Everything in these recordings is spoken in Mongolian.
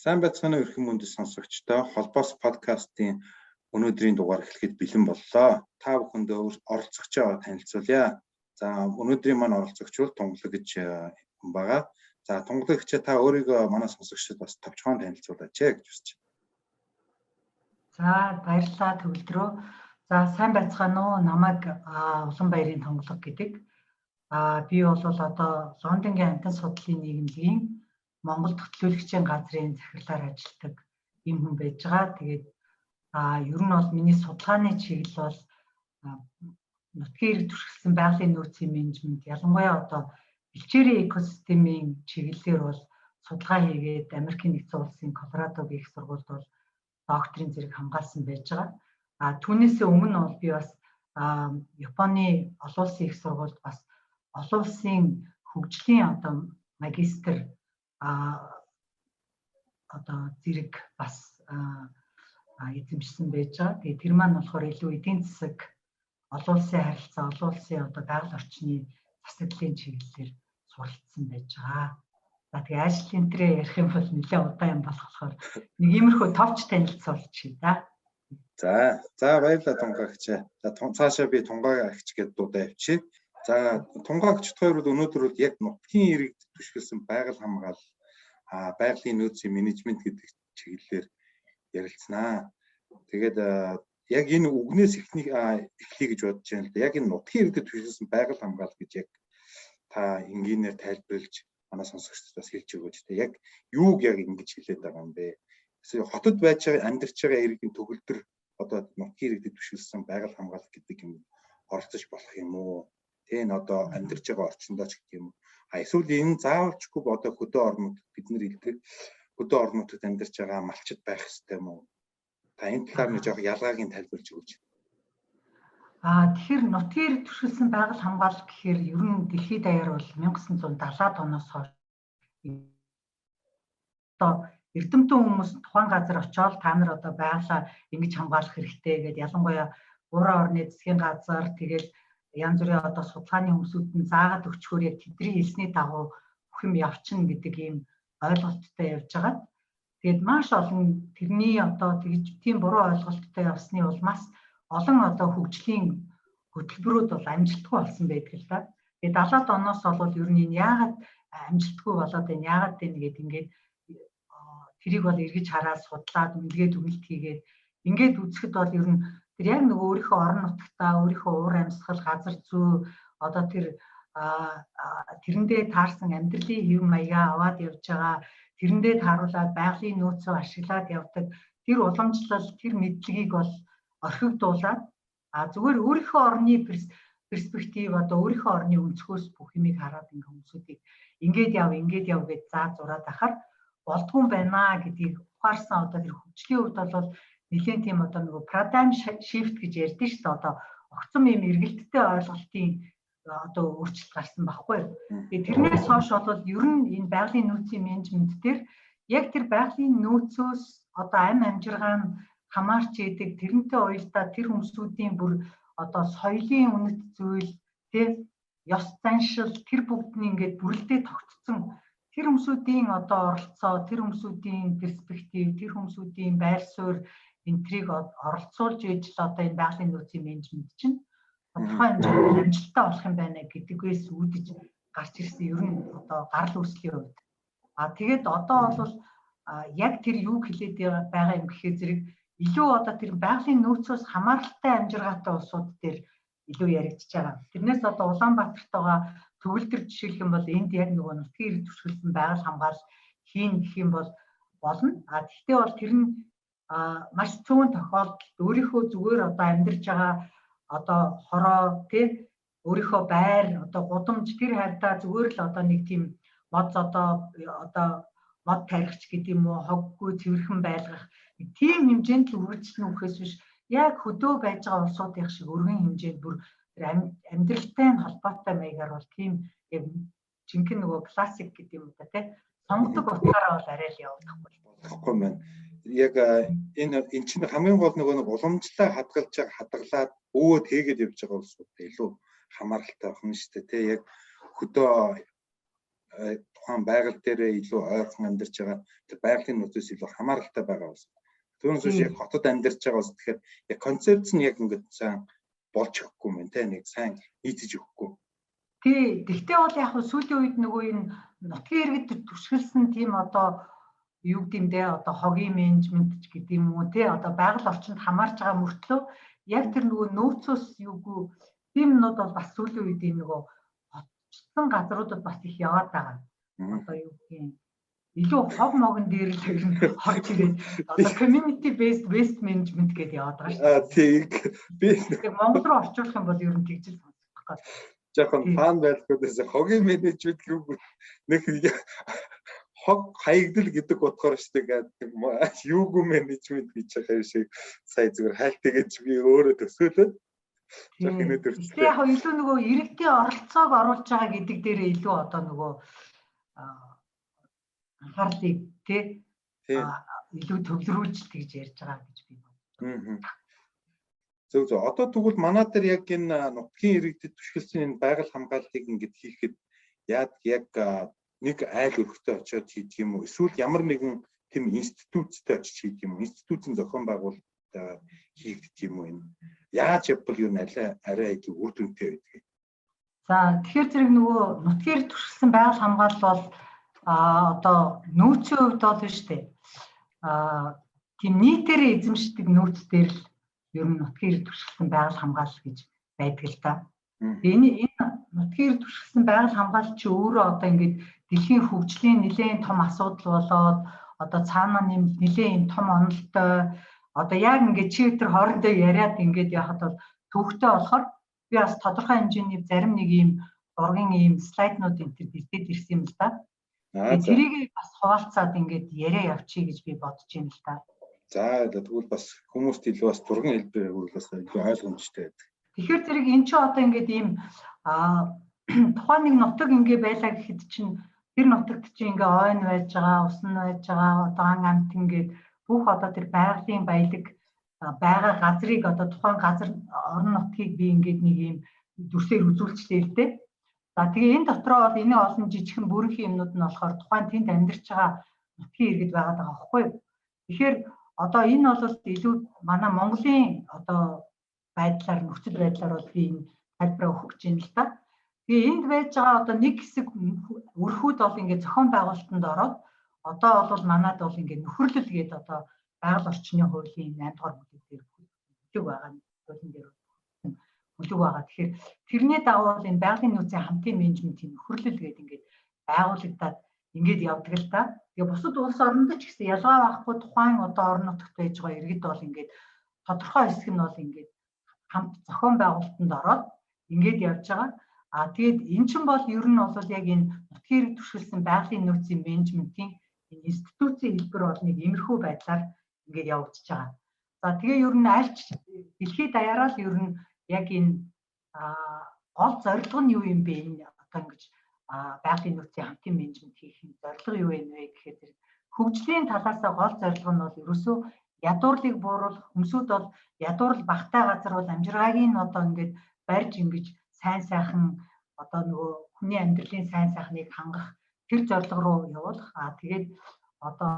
Сайн байцгаана уу эрхэм мөндөд сонсогчдоо. Холбоос подкастын өнөөдрийн дугаар эхлэхэд бэлэн боллоо. Та бүхэндээ оролцогч танилцуулъя. За өнөөдрийн маань оролцогч бол Тунгалагч хүн байгаа. За Тунгалагч та өөрийгөө манай сонсогчдод бас товчхон танилцуулаач гэж хүсэж байна. За баярлалаа төвлөрөө. За сайн байцгаана уу? Намайг Улаанбаярын Тунгалаг гэдэг. Би бол одоо Лондонгийн амтан судлалын нийгэмлэгийн Монгол төтлөөлөгчийн газрын захирлаар ажилладаг юм хүн байж байгаа. Тэгээд ер нь бол миний судалгааны чиглэл бол нутгийн эрэг түшиглсэн байгалийн нөөцийн менежмент, ялангуяа одоо бэлчээрийн экосистемийн чиглэлээр бол судалгаа хийгээд Америкийн нэгдсэн улсын Колорадогийн их сургуульд бол докторийн зэрэг хамгаалсан байж байгаа. Түүнээс өмнө бол би бас Японы олон улсын их сургуульд бас олон улсын хөгжлийн одоо магистр одоо зэрэг бас эзэмшсэн байж байгаа. Тэгээд тэр маань болохоор илүү эдийн засаг, олон улсын харилцаа, олон улсын одоо байгаль орчны засаглалын чиглэлээр суралцсан байж байгаа. За тэгээд ажил энтрээ ярих юм бол нэлээд удаан юм болохоор нэг иймэрхүү товч танилцуулчих да. За баярлалаа Тунгаагч. За цаашаа би Тунгаагч гэдэг дуудаа авчиг. За Тунгаагчд хоёр бол өнөөдөр бол яг нутгийн эрэг түшиглсэн байгаль хамгаалал, байгалийн нөөцийн менежмент гэдэг чиглэлээр ярилцсанаа. Тэгээд яг энэ үгнээс эхлэе гэж бодож байна л да. Яг энэ нутгийн эрэгт түшиглсэн байгаль хамгаалал гэж яг та энгийнээр тайлбарлаж манай сонсогчдод хэлж өгөөч. Яг юуг яг ингэж хэлээд байгаа юм бэ? Эсвэл хотод байж байгаа амьдарч байгаа эргийн төгөлдөр одоо нутгийн эрэгт түшиглсэн байгаль хамгаалал гэдэг юм оролцож болох юм уу? Энэ одоо амьдарч байгаа орчиндоо ч гэх юм. Эсвэл энэ заавалчгүй одоо хөдөө орнууд бид нар хэлдэг хөдөө орнуудад амьдарч байгаа малчид байх ёстой юм уу? Та энэ талаар нэг жоох ялгааг нь тайлбарлаж өгөөч. Тэгэхээр нутгийн эрэг түшиглсэн байгаль хамгаалал гэхээр ер нь дэлхийд даяар бол 1970-аад оноос хойш одоо эрдэмтэн хүмүүс тухайн газар очиод та нар одоо байгалаа ингэж хамгаалах хэрэгтэй гэдэг ялангуяа уран орны засгийн газар тэгэл янз бүрийн одоо судалгааны хүмүүсүүд нь заагаад өгчхөөр яг тэдний хэлсний дагуу бүх юм явчихна гэдэг ийм ойлголттой явж байгаа. Тэгээд маш олон тэрний одоо тийм буруу ойлголттой явсны улмаас олон одоо хөгжлийн хөтөлбөрүүд бол амжилтгүй болсон байдаг л да. Тэгээд 70-аад оноос бол ер нь яагаад амжилтгүй болоод байна? Яагаад вэ гэдэг ингээд тэрийг бол эргэж хараад судлаад үнэлгээд үнэлт хийгээд ингээд үзэхэд бол ер нь тэр яг нөгөө өөрийнхөө орон нутгатаа өөрийнхөө уур амьсгал газар зүй одоо тэр тэрэндээ таарсан амьдралын хэв маягаа аваад явж байгаа тэрэндээ тааруулаад байгалийн нөөцөө ашиглаад явдаг тэр уламжлал тэр мэдлэгийг бол орхигдуулаад зүгээр өөрийнхөө орны перспектив одоо өөрийнхөө орны өнцгөөс бүх юмыг хараад ингээ хүмүүсүүдийг ингээд яв гэж заа зураад ахаар болдгүй байна гэдгийг ухаарсан одоо тэр хөгжлийн хувьд бол нэлээд тийм одоо нөгөө paradigm shift гэж ярьдэн шүү дээ одоо огцом юм эргэлттэй ойлголтын одоо өөрчлөлт гарсан байхгүй. Тэгээд тэрнээс хойш бол ер нь энэ байгалийн нөөцийн менежмент дээр яг тэр байгалийн нөөцөөс одоо амжиргаа нь хамаарч идэг тэрнтэй уялдаа тэр хүмүүсүүдийн бүр одоо соёлын үнэт зүйл тий ёс заншил тэр бүгд нь ингээд бүрэлдээ тогтцсон тэр хүмүүсүүдийн одоо оролцоо тэр хүмүүсүүдийн перспектив тэр хүмүүсүүдийн байр суурь энтриг оролцуулж ээж л одоо энэ байгалийн нөөцийн менежмент чинь тодорхой хэмжээгээр амжилттай болох юм байна гэдгээс үүдэж гарч ирсэн ер нь одоо гарал үүслийн хувьд. Тэгээд одоо бол яг тэр юг хэлээд байгаа юм гэхээр зэрэг илүү одоо тэр байгалийн нөөцөөс хамааралтай амжиргаатай улсууд дээр илүү яригдчихэж байгаа. Тэрнээс одоо Улаанбаатартайгаа төгөлдөр жишээлх юм бол энд яг нөгөө нутгийн эрэг түшиглсэн байгаль хамгаалал хийн гэх юм бол болно. Гэхдээ бол тэр нь маш цөөн тохиолдолд өөрийнхөө зүгээр одоо амьдарч байгаа одоо хороо тий өөрийнхөө байр одоо гудамж тэр хайртаа зүгээр л одоо нэг тийм мод одоо мод тарихч гэдэг юм уу хоггүй цэвэрхэн байлгах тийм хэмжээнд л үргэлжлэн үхээс биш яг хөдөө байж байгаа улсуудын шиг өргөн хэмжээнд бүр амьдралтай холбоотой маягаар бол тийм яг жинхэнэ нөгөө классик гэдэг юм да тий сонгодог утгаараа бол арай л явагдахгүй байна. Яг энэ чинь хамгийн гол нөгөө уламжлалаа хадгалж байгаа хадгалаад өвөө тэгээд явж байгаа улсуудтай илүү хамааралтай байна шүү дээ тий яг хөдөө тухайн байгаль дээрээ илүү ойрхон амьдарч байгаа тэр байгалийн нөөцөөс илүү хамааралтай байгаа бас. Түүнээс биш яг хотод амьдарч байгаа бас тэгэхээр яг концепц нь яг ингээд сайн болж өгөхгүй юм те нэг сайн нийцэж өгөхгүй. Тий, гэхдээ бол яг сүүлийн үед нөгөө энэ нутгийн иргэд түшгэлсэн тийм одоо юу гэмдээ одоо хогийн менежмент ч гэдэг юм уу тий одоо байгаль орчинд хамаарч байгаа мөртлөө яг тэр нөгөө нөөцөөс юугүй тийм юмнууд бол бас сүүлийн үед нөгөө хотчсон газруудад бас их яваад байгаа. Одоо юу гэх юм илүү хог могон дээр л хойч ирээд одоо community based waste management гэдээ яваад байгаа шүү дээ. Тий. Би Монгол руу орчуулах юм бол ер нь тэгж л сонсох гэдэг. Жаахан фан байлгуудаас хогийн менежмент гэвэл нэг хог хаягдал гэдэг утгаар шүү дээ. Юугүй менежмент гэж байгаа юм шиг сая зүгээр хайлтгийгэж би өөрөө төсөөлөд. Тэгээ яг илүү нөгөө иргэдийн оролцоог оруулж байгаа гэдэг дээр илүү одоо нөгөө анхаарлыг тий илүү төвлөрүүлж тэгж ярьж байгаа гэж би бодлоо. Зөв. Одоо тэгвэл манай дээр яг энэ нутгийн иргэдэд түшгэлсэн энэ байгаль хамгааллыг ингэж хийхэд яг нэг айл өрхтөй очиод хийдэг юм уу? Эсвэл ямар нэгэн тийм институттэй очиж хийдэг юм уу? Институтын зохион байгуулалт хийгддэг юм уу энэ? Яаж явбал юу арай их үр дүнтэй байдаг. За тэгэхээр зэрэг нөгөө нутгийн түшгэлсэн байгаль хамгаалал бол одоо нөөцийн хувьд бол биш үү? Тийм нийтээрээ эзэмшдэг нөөц дээр л ер нь нутгийн түшгэлсэн байгаль хамгаалал гэж байдаг л да. Энэ нутгийн түшгэлсэн байгаль хамгаалал чи өөрөө одоо ингээд дэлхийн хөгжлийн нэлээд том асуудал болоод одоо цаанаа нэлээд том онолтой одоо яг ингээд чи өтер хоорондоо яриад ингээд яхад бол төвхтэй болохоор би бас тодорхой хэмжээний зарим нэг ийм ургийн ийм слайднууд энэ төр бэлдээд ирсэн юм л да. Тэрийг бас хуваалцаад ингээд яриа явчих гэж би бодож байна л да. За тэгвэл бас хүмүүст илүү бас зургийн хэлбэрээр бас илүү ойлгомжтой байдаг. Тэгэхээр зэрэг эн чинь одоо ингээд ийм тухайн нэг нутаг ингээ байлаа гэхэд чинь тэр нутагт чинь ингээ ойн байж байгаа, усан байж байгаа, одоо ан амт ингээд бүх одоо тэр байгалийн баялаг байгаа газрыг одоо тухайн газар орон нутгийг би ингээд нэг ийм дүрсээр үзүүлчихлээ л дээ. За тэгээ энэ дотроо бол энэ олон жижигхэн бүрэнхийн юмнууд нь болохоор тухайн тэнд амьдарч байгаа нутгийн иргэд байгаад байгаа байхгүй юу? Тэгэхээр одоо энэ бол илүү манай Монголын одоо байдлаар нөхцөл байдлаар бол би энэ тайлбараа өгөх гэж байна л да. Тэгээ энд байж байгаа одоо нэг хэсэг өрхүүд бол ингээд зохион байгуулалтанд ороод одоо бол манад бол ингээд нөхөрлөл гээд одоо байгаль орчны хуулийн 8 дугаар бүлэг дээр бүлэг байгаа хуулийн дээр бүлэг байгаа. Тэгэхээр тэрний дагуу энэ байгалийн нөөцийн хамтын менежментийн нөхөрлөл гээд ингээд байгуулагдаад ингээд явдаг л да. Тэгээ бусад улс оронд ч гэсэн ялгаа байхгүй тухайн одоо орон нутагт байж байгаа иргэд бол ингээд тодорхой хэсэг нь бол ингээд хамт зохион байгуулалтанд ороод ингээд явж байгаа. Тэгээд эн чинь бол ер нь бол яг энэ нутгийн иргэд түшгэлсэн байгалийн нөөцийн менежментийн энэ институцийн хэлбэр бол нэг иймэрхүү байдлаар ингээд явагдаж байгаа. За тэгээ ер нь альч дэлхийд даяараа л ер нь яг энэ гол зорилго нь юу юм бэ? Энэ одоо ингэж байгалийн нөөцийн хамтын менежмент хийх зорилго юу вэ гэхээр хөгжлийн талаас гол зорилго нь бол ерөөсөө ядуурлыг бууруулах, хүмүүсд бол ядуурл багтаа газар бол амжиргааг нь одоо ингээд барьж ингэж сайн сайхан одоо нөгөө хүний амьдралын сайн сайхныг хангах тэр зорилго руу явуулах. Тэгээд одоо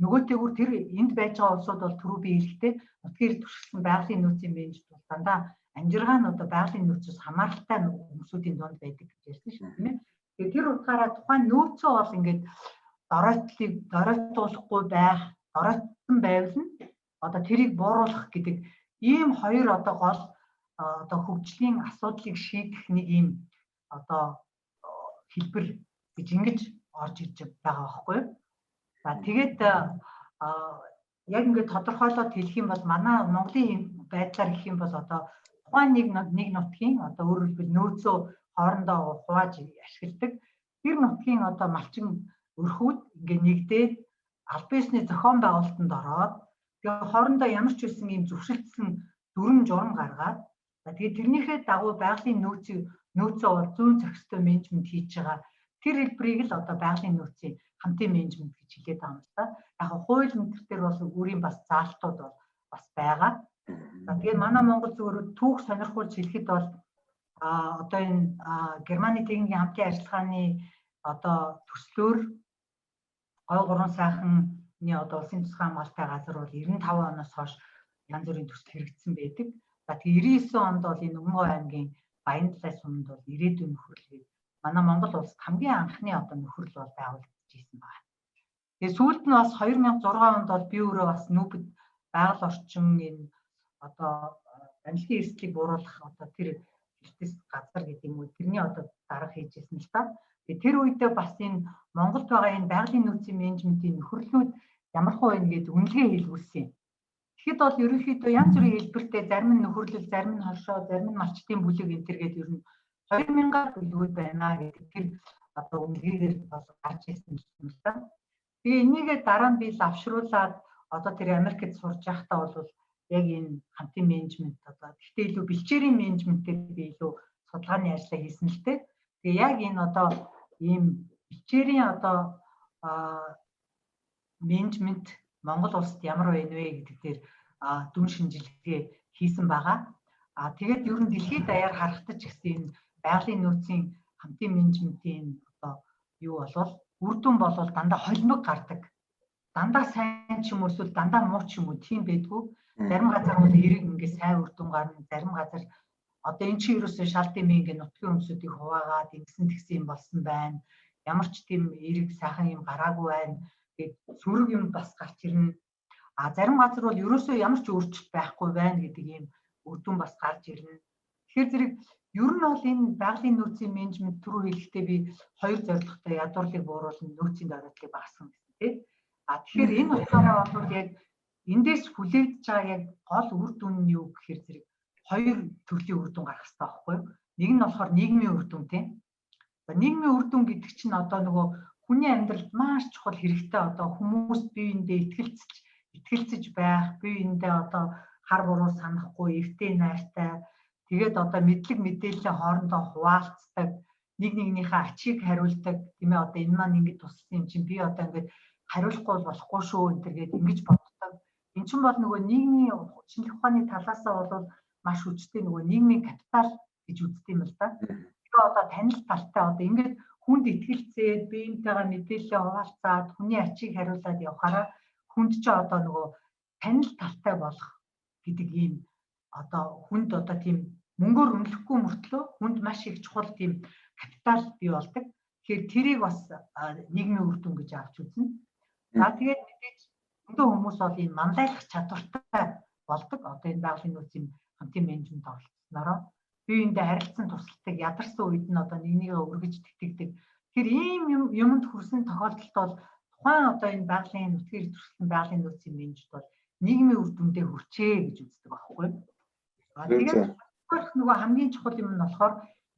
нөгөөтэйгүр тэр энд байж байгаа улсууд бол түрүү би хэлэхдээ нутгийн түшгэлсэн байгалийн нөөцийн менежмент бол дандаа амжиргаа нь одоо байгалийн нөөцөөс хамааралтай хүмүүсийн донд байдаг гэж ярьсан шүү дээ, тийм ээ. Тэгээд тэр утгаараа тухайн нөөцөө бол ингээд доройтуулахгүй байх, доройтсон байвал нь одоо тэрийг бууруулах гэдэг ийм хоёр одоо гол одоо хөгжлийн асуудлыг шийдэх нэг ийм одоо хэлбэр гэж ингэж орж ирж байгаа байхгүй юу? За тэгээд яг ингээд тодорхойлоод хэлэх юм бол манай Монголын байдлаар гэх юм бол одоо тухайн нэг нутгийн одоо өөрөөр хэлбэл нөөцөө хоорондоо хувааж ашигладаг. Тэр нутгийн одоо малчин өрхүүд ингээд нэгдээд аль биесний зохион байгуулалтанд ороод тэгээ хоорондоо ямар ч үсэн ийм зөвшөлдсөн дүрм журам гаргаад тэгээд тэрнийхээ дагуу байгалийн нөөцөө бол зүүн зохистой менежмент хийж байгаа. Тэр хэлбэрийг л одоо байгалийн нөөцийн хамтын менежмент гэж хэлээд байгаа юм л да. Яг хууль мэтэр дээр бол өөрийн бас заалтууд бол бас байгаа. За тэгээд манай Монгол зүгээр түүх сонирхуулж хэлэхэд бол одоо энэ Германы техникийн хамтын ажиллагааны одоо төслөөр гой 3 сайхны одоо улсын тусгай хамгаалалттай газар бол 95 оноос хойш янз бүрийн төсөл хэрэгжсэн байдаг. За тэгээ 99 онд бол энэ Өмнөговь аймгийн Баяндлай суманд бол ирээдүйн нөхөрлөгийг манай Монгол улсад хамгийн анхны одоо нөхөрлөл бол байгуулагдаж ирсэн байна. Тэгээ сүүлд нь бас 2006 онд бол би өөрөө бас нүүбэд байгаль орчин энэ одоо амжилтын эрсдлийг бууруулах одоо тэр эрдэс газар гэдэг юм уу тэрний одоо дарга хийжсэн л та. Тэгээ тэр үедээ бас энэ Монголд байгаа энэ байгалийн нөөцийн менежментийн нөхөрлөлүүд ямар хөө вэ гэдэг үнэлгээ хийлгүүлсэн. Тэгэхэд бол ерөнхийдөө янз бүрийн хэлбэртэй зарим нь нөхөрлөл, зарим нь хоршоо, зарим нь малчтын бүлэг энэ төр гэдэг ер нь 2000-аар бүлгүүд байна гэдэг тэр одоо үнэлгээгээр бол гарч ирсэн юм л та. Тэгээ энийгээ дараа нь би лавшруулад одоо тэр Америкт сурж байхдаа бол яг энэ хамтын менежмент одоо гэхдээ илүү бэлчээрийн менежментээр би илүү судалгааны ажлаа хийсэн л дээ. Тэгээ яг энэ одоо ийм бэлчээрийн одоо менежмент Монгол улсад ямар байна вэ гэдэг дээр дүн шинжилгээ хийсэн байгаа. Тэгээд ер нь дэлхийд даяар харагдаж гисэн энэ байгалийн нөөцийн хамтын менежментийн одоо юу болвол үр дүн болвол дандаа холимог гардаг. Дандаа сайн ч юм уу эсвэл дандаа муу ч юм уу тийм байдгүй. Зарим газар бол эрэг ингээ сайн үр дүн гарна, зарим газар одоо эн чинь ерөөсөө шалдын ингээ нутгийн өмсүүдийг хуваагаад ингэсэн тэгсэн юм болсон байна. Ямар ч тийм эрэг сайхан юм гараагүй байна. Тэгээд сүрэг юм бас гарч ирнэ. Зарим газар бол ерөөсөө ямар ч өөрчлөлт байхгүй байна гэдэг ийм үр дүн бас гарч ирнэ. Тэгэхээр зэрэг ер нь бол энэ байгалийн нөөцийн менежмент түрүү хэлэхдээ би хоёр зорилготой ядуурлыг бууруулна, нөөцийн дараадлыг багасгах гэсэн тийм. Тэгэхээр энэ утгаараа бол яг эндээс хүлээгдэж байгаа яг гол үр дүн нь юу гэхээр зэрэг хоёр төрлийн үр дүн гарах хэрэгтэй байхгүй юу? Нэг нь болохоор нийгмийн үр дүн тийм. Нийгмийн үр дүн гэдэг чинь одоо нөгөө хүний амьдралд маш чухал хэрэгтэй одоо хүмүүс биеиндээ итгэлцэж байх, биеиндээ одоо хар буруу санахгүй, эвтэй найртай тэгээд одоо мэдлэг мэдээллийн хоорондоо хуваалцдаг, нэг нэгнийхээ ачийг хариулдаг тийм ээ одоо энэ маань ингэж туссан юм чинь би одоо ингэж хариулахгүй болохгүй шүү энэ төр гээд ингэж боддог. Эн чинь бол нөгөө нийгмийн шинжлэх ухааны талаасаа бол маш хүчтэй нөгөө нийгмийн капитал гэж үздэг юм л да. Тэгээ одоо танил талтай одоо ингэж хүнд итгэлцээд биеинтэйгээ мэдээлэл хуваалцаад хүний ачийг хариулаад явахаараа хүнд ч одоо нөгөө танил талтай болох гэдэг ийм одоо хүнд одоо тийм мөнгөөр үнэлэхгүй мөртлөө хүнд маш их чухал тийм капитал бий болдог. Тэгэхээр тэрийг бас нийгмийн үр дүн гэж авч үзнэ. За тэгээд мэдээж өндөө хүмүүс бол ийм манлайлах чадвартай болдог. Одоо энэ байгалийн нөөцийн хамтын менежмент оролцснороо биеиндээ харилцан тусалдаг, ядарсан үед нь одоо нэгнийгээ өргөж тэтгэдэг. Тэгэхээр ийм юмд хүрсэн тохиолдолд бол тухайн одоо энэ байгалийн нутгийн төрөлхтөн байгалийн нөөцийн менежмент бол нийгмийн үр дүндээ хүрчээ гэж үздэг байхгүй. Тэгээд нөгөө хамгийн чухал юм нь болохоор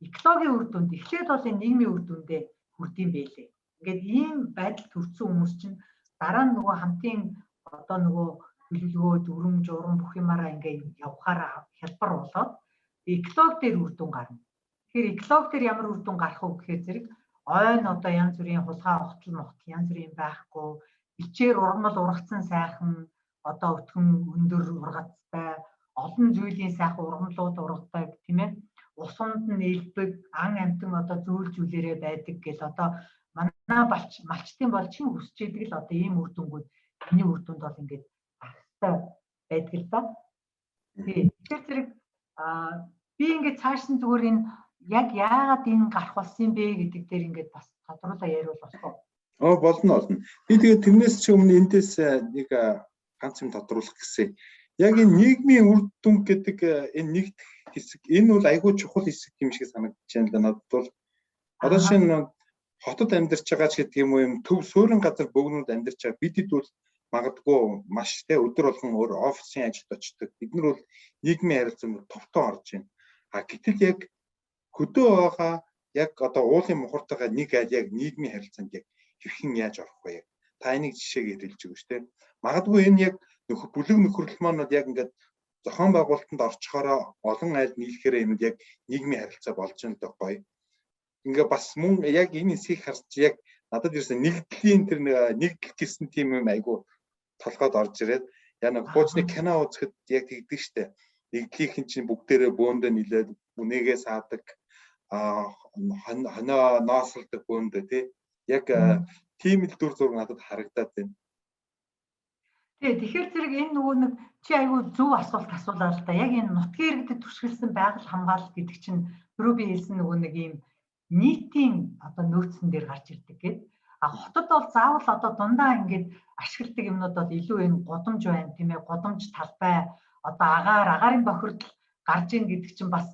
экологийн үр дүнд эхлээд бол энэ нийгмийн үр дүндээ хүрдэм байлээ. Ингээд ийм байдалд хүрсэн хүмүүс чинь дараа нь нөгөө хамтын одоо нөгөө төлөвлөгөө, дүрм, журам бүх юмараа ингээд явахаараа хялбар болоод экологи дээр үр дүн гарна. Тэгэхээр экологи дээр ямар үр дүн гарах вэ гэхээр зэрэг ойн одоо янз бүрийн хулгай огтл янз бүрийн байхгүй, ичээр ургамал ургацсан сайхан одоо өтгөн өндөр ургацтай олон зүйлийн сайхан ургамлууд ургадаг тийм ээ. Усанд нь элбэг, ан амтан одоо зөөл зүйлээрээ байдаг гэл одоо манай малчтын бол чин хүсч идэг л одоо ийм үр дүнгууд миний үр дүнд бол ингээд ахтай байдаг л да. Тэгэхээр зэрэг би ингээд цааш нь зүгээр энэ яг яагаад энэ гарах болсон бэ гэдэг дээр ингээд бас тодруулаа яриул болох уу? Болно. Би тэгээд тэрнээс ч өмнө эндээс нэг ганц юм тодруулах гэсэн. Яг энэ нийгмийн үр дүн гэдэг энэ нэгдэх хэсэг энэ бол айгүй чухал хэсэг юм шиг санагдаж байна л надад бол. Одоо шинэ хотод амьдарч байгаа ч гэдэг юм уу юм төв суурин газар бөгнүүд амьдарч байгаа бидэд бол магадгүй маш тэ өдөр болгон өөр офисын ажилд очдог. Бид нар бол нийгмийн харилцаанд товтоо орж байна. Гэтэл яг хөдөө байгаа яг одоо уулын мухартайгаа нэг айл яг нийгмийн харилцаанд яг хэрхэн яаж орох вэ? Та энийг жишээг хэлж өгөөч тэ. Магадгүй энэ яг бүлэг нөхөрлөл маань бол яг ингээд зохион байгуулалтанд орчхороо олон айл нийлэхээр юм яг нийгмийн харилцаа болж байгаа даа гоё. Ингээ бас мөн яг энэ хэсгийг харж яг надад ерөөсөн нэгдлийн тэр нэгдэл гэсэн тийм юм айгу толгойд орж ирээд яа нэг хуучны кино үзэхэд яг тэгдэг штэ. Нэгдлийнхэн чинь бүгдээрээ бөөндөө нилээд үнээгээ саадаг. хоноо ноосолдог бөөндөө тий яг тийм л дүр зураг надад харагдаад байна. Тэгэхээр зэрэг энэ нөгөө нэг чи айгүй зөв асуулт асуулаа л да. Яг энэ нутгийн иргэдэд түшиглсэн байгаль хамгаалалт гэдэг чинь түрүү би хэлсэн нөгөө нэг ийм нийтийн одоо нөөцөн дээр гарч ирдэг гэдэг. Хотод бол заавал одоо дундаа ингээд ашигладаг юмнууд бол илүү энэ гудамж байна тийм ээ. Гудамж талбай одоо агарын бохирдол гарж ийн гэдэг чинь бас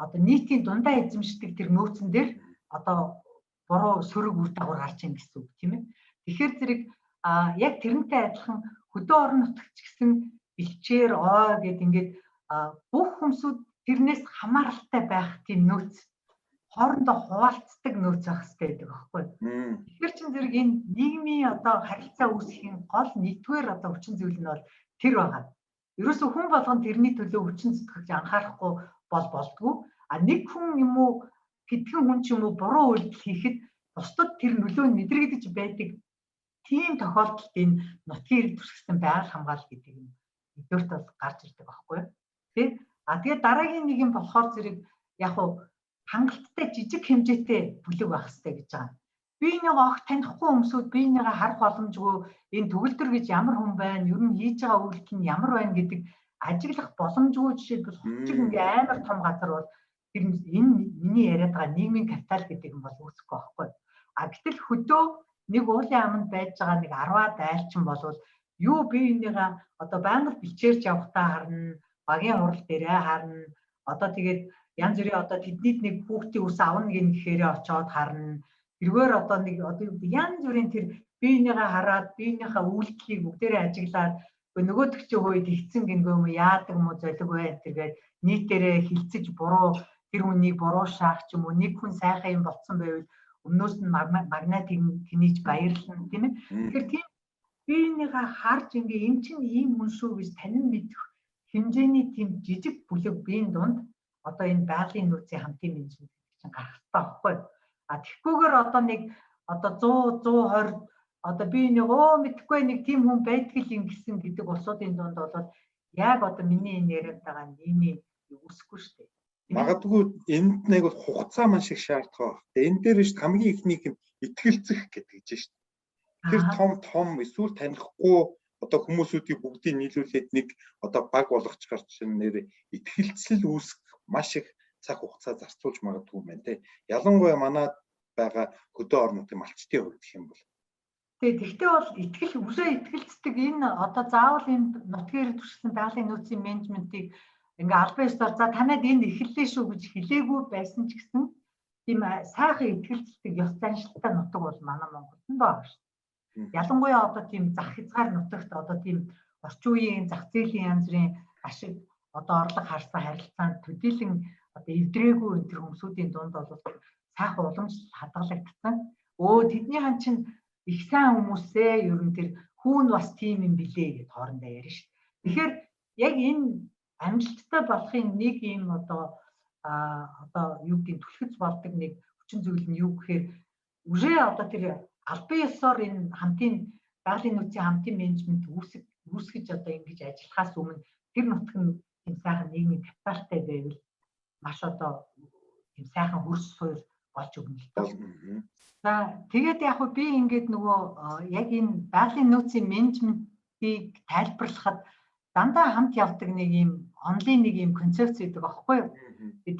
одоо нийтийн дундаа эзэмшдэг тэр нөөцөн дээр одоо буруу сөрөг үр дагавар гарч ийн гэсэн үг тийм ээ. Тэгэхээр зэрэг яг тэрнтэй адилхан хөдөө орон нутагч гэсэн бэлчээр ой гэд ингээд бүх хүмүүсүүд тэрнээс хамааралтай байх тийм нөөц хоорондоо хуваалцдаг нөөц байх хэрэгтэй гэдэг байхгүй. Тэгэхээр чин зэрэг энэ нийгмийн одоо харилцаа үүсгэхийн гол нэгдүгээр одоо хүчин зүйл нь бол тэр байгаа. Ерөөсөө хүн болгон тэрний төлөө хүчин зүтгэж анхаарахгүй болдгоо. Нэг хүн юм уу хэдхэн хүн ч юм уу буруу үйлдэл хийхэд бусдад тэр нөлөө нь мэдрэгдэж байдаг. Тийм тохиолдолд энэ нутгийн иргэд түшиглсэн байгаль хамгаалал гэдэг юм өдөрт бол гарч ирдэг байхгүй юу. Тэ? Тэгээд дараагийн нэг юм болохоор зэрэг яг хуу хангалттай жижиг хэмжээтэй бүлэг байх хэрэгтэй гэж байгаа. Биенийгээ огт танихгүй хүмүүсүүд биенийгээ харах боломжгүй энэ төгөлдөр гэж ямар хүн байна, ер нь хийж байгаа үйлдэл нь ямар байна гэдэг ажиглах боломжгүй жишээлбэл хөвчг ингээ амар том газар бол тэр энэ миний яриад байгаа нийгмийн капитал гэдэг юм бол үүсэхгүй байхгүй. Гэтэл хөдөө нэг уулын аманд байж байгаа нэг 10-аад айлчин болвол юу биенийгээ одоо байнга бичээрч явахтаа харна, багийн хурал дээрээ харна. Одоо тэгээд янз бүрийн одоо тэднийд нэг хүүхдийн ус авна гэхээрээ очиод харна. Тэргээр одоо нэг одоо янз бүрийн тэр биенийгээ хараад биенийхээ үйлдэлийг бүгдээрээ ажиглаад нөгөөдөг чи хөөд ихцэн гингөө юм яадаг юм уу золиг бай тэргээд нийтээрээ хилцэж буруу тэр хүнийг буруу шаах ч юм уу нэг хүн сайхан юм болцсон байвал өмнөөс нь магнат тэнийж баярлна тийм ээ. Тэгэхээр тийм биенийгээ харж ингээ эн чинь ийм хүн шүү гэж танин мэдэх хэмжээний тийм жижиг бүлэг биеийн дунд одоо энэ байгалийн нөөцийн хамтын менежмент чинь гарах хэрэгтэй байхгүй. Тэгэхгүйгээр одоо нэг одоо 100 120 одоо би нэг мэдхгүй нэг тийм хүн байдгийг юм гисэн гэдэг улсуудын дунд бол яг одоо миний энэ яриад байгаа нийгмийн үүсэхгүй шүү дээ. Магадгүй энд нэг бол хугацаа маш их шаардах байх. Энэ дээр шүү хамгийн ихнийг нь итгэлцэх гэдэг чинь шүү. Тэр том эсвэл танихгүй одоо хүмүүсүүдийг бүгдийг нийлүүлээд нэг одоо баг болгочихор чинь нэр итгэлцэл үүсэх маш их цаг хугацаа зарцуулж магадгүй юм байна те. Ялангуяа манад байгаа хөдөө орон нутгийн малчтын хувьд гэх юм бол. Тэгэхдээ бол үсээ итгэлцдэг энэ одоо заавал энэ нутгийн иргэд түшиглсэн байгалийн нөөцийн менежментийг ингээ албан ёсоор за танад энэ эхэллээ шүү гэж хэлээгүй байсан ч гэсэн тийм сайхан итгэлцдэг ёс заншилтай нутаг бол манай Монголд нь байгаа шүү. Ялангуяа одоо тийм зах хязгаар нутагт одоо тийм орчин үеийн зах зээлийн янз бүрийн ашиг одоо орлого харсан харилцаанд төдийлөн одоо эвдрээгүй энэ төр хүмүүсийн дунд бол сайхан уламжлал хадгалагдсан. Тэдний хан чинь их сайн хүмүүсээ ер нь тэр хүүн бас тийм юм билээ гэд хоорондоо ярина шүү. Тэгэхээр яг энэ амжилттай болохын нэг юм одоо юу гэдэг түлхэц болдог нэг хүчин зүйл нь юу гэхээр үрээ одоо тэр албан ёсоор энэ хамтын байгалийн нөөцийн хамтын менежмент үүсгэж одоо ингэж ажиллахаас өмнө тэр нутаг нь тийм сайхан нийгмийн капиталтай байвал маш одоо тийм сайхан хөрс суурь болж өгнө л доо. За тэгээд яг би ингээд нөгөө яг энэ байгалийн нөөцийн менежментийг тайлбарлахад дандаа хамт явдаг нэг юм онлайн нэг юм концепц гэдэг аахгүй юу.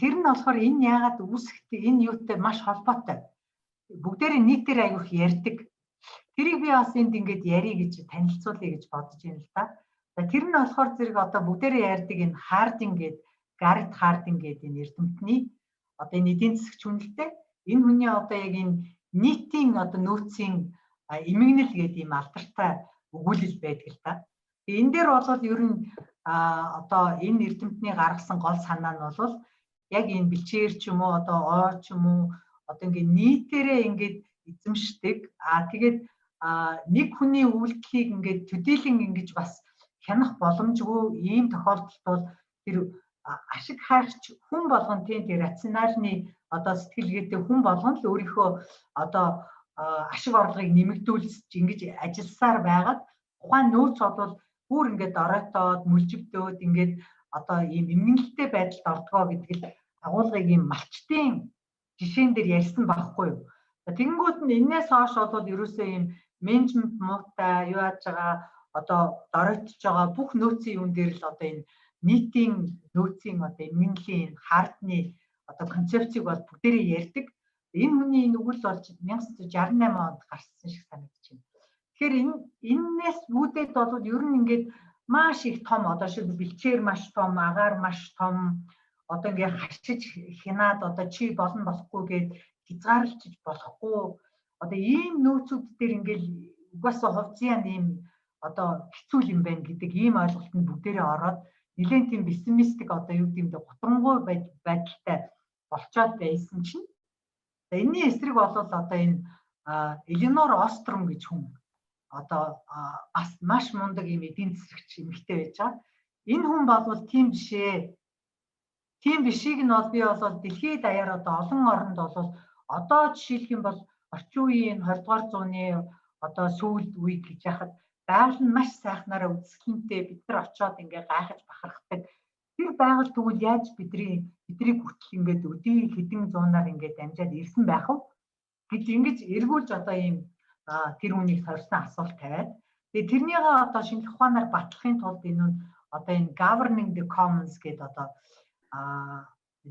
Тэр нь болохоор энэ яагаад үүсэхтэй энэ юутай маш холбоотой. Бүгдээрээ нэг дээр аявих ярьдаг. Тэрийг би бас энд ингээд ярих гэж танилцуулъя гэж бодож байна л да. Тэр нь болохоор зэрэг одоо бүгдээрээ ярьдаг энэ Хардин гэдэг Гаррет Хардин гэдэг энэ эрдэмтний одоо энэ эдийн засагч хүнэлтэй энэ хүний одоо яг энэ нийтийн одоо нөөцийн эмгэнэл гэдэг ийм алдартай өгүүлэл байдаг л да. Энэ дээр бол ер нь одоо энэ эрдэмтний гаргасан гол санаа нь бол яг энэ бэлчээр ч юм уу одоо ой ч юм уу одоо ингээд нийтээрээ ингээд эзэмшдэг. Тэгээд нэг хүний үйлдэлийг ингээд төдийлөн ингэж бас хянах боломжгүй ийм тохиолдолд бол тэр ашиг хайрч хүн болгон тийм рациональны одоо сэтгэлгээтэй хүн болгон л өөрийнхөө одоо ашиг орлогыг нэмэгдүүлж ингэж ажилласаар байгаад ухаан нөөц бол бүр ингээд оройтоод мүлжигдөөд ингээд одоо ийм эмгэнэлтэй байдалд ордгоо гэдэг л агуулгыг ийм малчтын жишээн дээр ярьсан байхгүй юу. Тэгэнгүүт нь энээс хойш бол ерөөсөө ийм менежмент муутай юу яаж байгаа одоо доройтж байгаа бүх нөөцийн юм дээр л одоо энэ нийтийн нөөцийн одоо эмгэнлийн хардны одоо концепцийг бол бүгдээрээ ярьдаг. Энэ хүний нүгэл болж 1968 онд гарсан шиг санагдаж байна. Тэгэхээр энээс үүдээд бол ер нь ингээд маш их том одоо шиг бэлчээр маш том, агаар маш том одоо ингээд хашиж хянаад одоо чи болно болохгүй гээд хязгаарлалж болохгүй одоо ийм нөөцүүд дээр ингээд угаасаа хувьцаан ийм одоо хэцүү юм байна гэдэг ийм ойлголтод бүгдээрээ ороод нэлээд тийм пессимистик одоо юу гэдэг нь гутрангүй байдалтай болцоод байсан чинь энэний эсрэг бол одоо энэ Эленор Остром гэж хүн одоо бас маш мундаг юм эдийн засагч эмэгтэй байж байгаа. Энэ хүн бол тийм биш ээ. Тийм бишийг нь бол би бол дэлхийд даяар одоо олон оронд бол одоо жишээлх юм бол орчин үеийн 20 дугаар зууны одоо сүүлд үед гэж яхад байгаль нь маш сайхнаараа үзэсгэлэнтэй бид нар очиод ингээ гайхаж бахархдаг. Тэр байгаль тэгвэл яаж бидний хүртэл ингээд өдий хэдэн зуунаар ингээд амжаад ирсэн байх вэ гэж ингэж эргүүлж одоо ийм тэр үнийг сорьсон асуулт тавиад тэгээ тэрнийгээ одоо шинжлэх ухаанаар батлахын тулд энэ нь одоо энэ governing the commons гэдэг одоо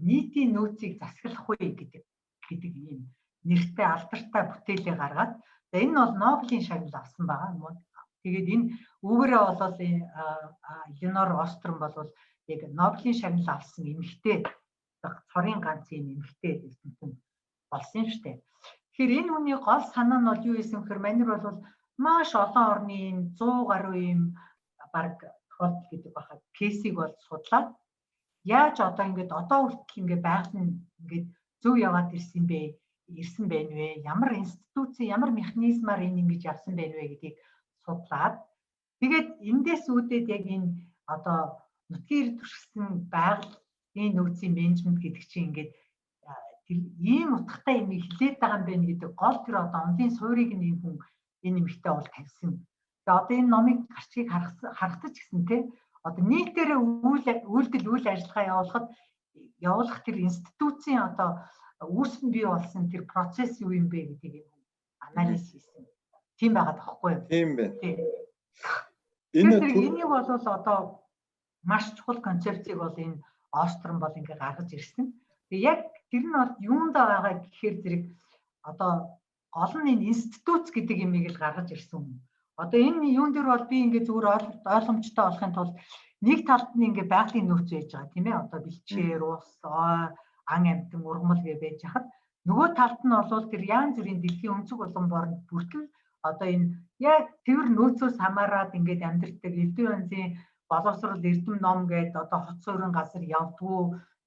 нийтийн нөөцийг засаглах үе гэдэг ийм нэртэй алдартай бүтээлээ гаргаад энэ нь бол Нобелийн шагнал авсан байгаа. Тэгээд энэ үүгээрээ болоод Эленор Остром бол яг Нобелийн шагнал авсан эмэгтэй цорын ганц юм эмэгтэй хүн болсон юм штэ. Тэгэхээр энэ хүний гол санаа нь бол юу байсан гэхээр манайр бол маш олон орны 100 гаруй юм баг тохиолдол гэдэг бахад кейсийг бол судлаад яаж одоо ингээд одоо хүртэл ингээд байгаль нь ингээд зөв яваад ирсэн байна вэ? Ямар институцийн ямар механизмаар энэ ингэж явсан байна вэ гэдгийг судлаад тэгээд эндээс үүдээд яг энэ одоо нутгийн төрсөн байгалийн нөөцийн менежмент гэдэг чинь ингээд ийм утгатай юм хэлээд байгаа юм байна гэдэг гол тэр одоо онлын суурийг энэ хүн энэ нэмэгтэй бол тавьсан. Тэгээ одоо энэ номыг гарчгийг харагдаж гисэн те одоо нийтээрээ үйл ажиллагаа явуулах тэр институцийн одоо үүсгэн бий болсон тэр процесс юу юм бэ гэдгийг анализ хийсэн. Тийм байгаад байхгүй юу? Тийм байна. Энийг бол одоо маш чухал концепцийг бол энэ Остром бол ингээ гаргаж ирсэн. Тэгээ яг тэр нь бол юунд байгаа гэхээр зэрэг одоо гол нь энэ институт гэдэг юмыг л гаргаж ирсэн юм. Одоо энэ юун дээр бол би ингээ зүгээр ойлгомжтой болохын тулд нэг талд нь ингээ байгалийн нөөц байж байгаа тийм ээ. Одоо бэлчээр, ус, ан амьтан, ургамал гэж байж хахад нөгөө талд нь бол тэр янз бүрийн дэлхийн өнцөг болон борнд бүртгэл одоо энэ яг тэр нөөцөөс хамаарад ингээд амьдрдаг эвдээ янзын боловсрол эрдэм ном гэдэг одоо хот суурин газар явдгүү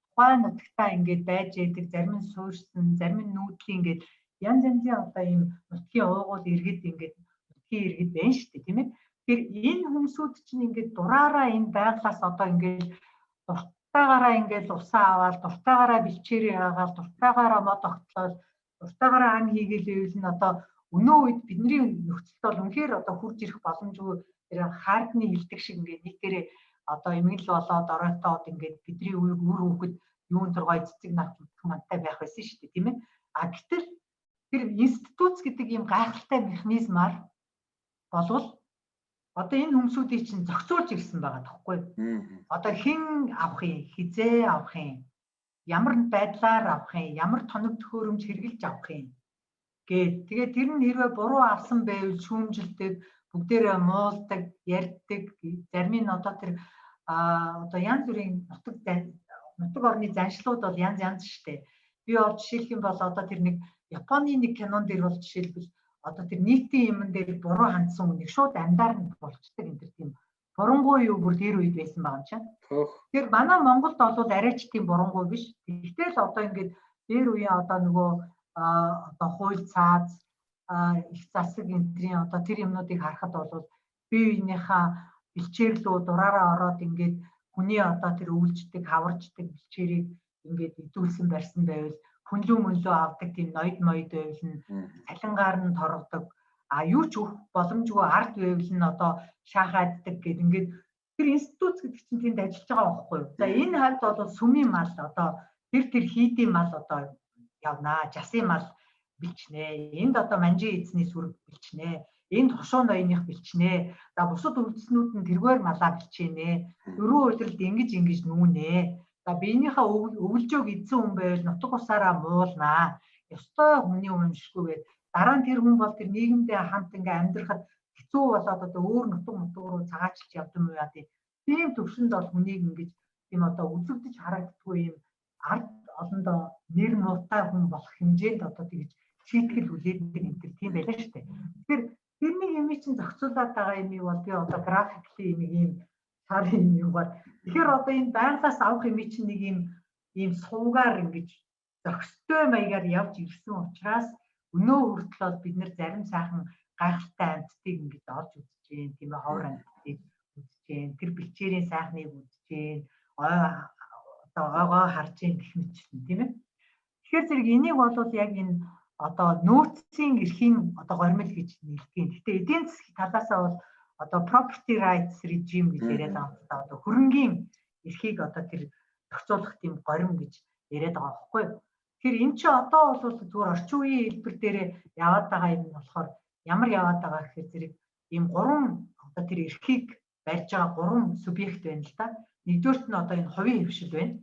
тухайн нутагтаа ингээд байж яадаг зарим нь суурьсан зарим нь нүүдлийн ингээд янз янзын одоо ийм нутгийн уугуул иргэд ингээд нутгийн иргэд байна шүү дээ тийм ээ. Тэгэхээр энэ хүмүүсүүд чинь ингээд дураараа энэ байглаас одоо ингээд дуртайгаараа ингээд усаа аваад дуртайгаараа бэлчээрээ хаагаад дуртайгаараа мод огтлол дуртайгаараа ан хийгээл нь одоо өнөө үед бидний нөхцөлд бол үнэхээр одоо хурж ирэх боломжгүй тэр хаардны хилдэг шиг ингээд нийтээрээ одоо эмгэл болоод оройтоод ингээд бидний үр хүүхэд юун тургай цэцэг навтах мантай байх байсан шүү дээ тийм ээ. А гэтэл тэр институт гэдэг ийм гайхалтай механизмаар болвол одоо энэ хүмүүсүүдийг чинь зохицуулж ирсэн байгаа тоххой. Одоо хэн авах юм, хизээ авах юм, ямар байдлаар авах юм, ямар тоног төхөөрөмж хэрэгжилж авах юм гээд тэгээд тэр нь хэрвээ буруу авсан байвал шүүмжилдэг, бүгдээрээ муулдаг, ярьдаг, зарим нь одоо тэр одоо янз бүрийн нутаг орны заншлууд бол янз штэ. Би бол жишээлх юм бол одоо тэр нэг Японы нэг кинон дээр бол жишээлбэл одоо тэр нийтийн юмн дээр буруу хандсан үнийг шууд амдаар нь болцдог энэ төр тийм бурангуй юу бүр тэр үед байсан байгаа юм чинь. Тэр манай Монголд бол арайч тийм бурангуй биш. Тэгтэл одоо ингээд дээр үеийн одоо нөгөө одоо хууль цааз их засаг энтрийн одоо тэр юмнуудыг харахад бол бие биенийхээ бэлчээрлүү дураараа ороод ингээд хүний одоо тэр өвлждэг, хаварждаг бэлчээрийг ингээд идүүлсэн барьсан байвал хүнлүү мөнлөө авдаг тийм ноёд моёд байвал нь цалингаар нь торгодог юу ч өгөх боломжгүй ард байвал нь одоо шаахааддаг гэд ингээд тэр институт гэдэг чинь тэнд ажиллаж байгаа байхгүй юу. За энэ хавьд бол сүмийн мал одоо тэр хийдийн мал одоо явнаа. Жасын мал бэлчнэ. Энд одоо манжин эзний сүрэг бэлчнэ. Энд хошуу ноёных бэлчнэ. За бусад үлдснүүд нь тэргээр малаа бэлчээнэ. Дөрвөн удиралд ингэж нүүнэ. За биенийхээ өвөлжөөг эзэн хүн байвал нутаг усаараа муулнаа. Ёстой хүний өмшгүйгээд дараа нь тэр хүн бол тэр нийгэмдээ хамт ингээ амьдрахад хэцүү болоод одоо өөр нутаг руу цагаачлж явдаг юм яа тийм төвшөнд бол хүнийг ингэж тийм одоо үзэгдэж харагддгүй юм ард олондоо нэр муутай хүн болох хэмжээнд одоо тэгж шийтгэл хүлээдэг энэ тийм байлаа шүү дээ. Тэгэхээр тэрний юм чинь зохицуулаад байгаа юм бол би одоо графикли нэг юм сарын юм бол тэгэхээр одоо энэ байгалаас авах юм чинь нэг ийм суугаар ингэж зохистой маягаар явж ирсэн учраас өнөө хүртэл бид нэр зарим сайхан гайхалтай амьтдыг ингэж олж үзэж гин тийм ээ ховор амьтдыг үзэж гин тэр бэлчээрийн сайхныг үзэж гин одоо ойгоо харж гин гэх мэтчлэн тийм ээ. Тэгэхээр зэрэг энийг бол яг энэ одоо нөөцийн эрхийн одоо гормил гэж нэрлэдэг. Гэхдээ эдийн засгийн талаасаа бол одоо property rights regime гэж яриад байгаа. Одоо хөрөнгийн эрхийг одоо тэр зохицуулах тийм горим гэж яриад байгаа байхгүй юу? Тэгэхээр эн чинь одоо бол зүгээр орчин үеийн хэлбэр дээр яваад байгаа юм болохоор ямар яваад байгаа гэхээр зэрэг ийм гурван одоо тэр эрхийг барьж байгаа гурван субъект байна л да. Нэгдүгээрт нь одоо энэ хувийн хөвшил байна.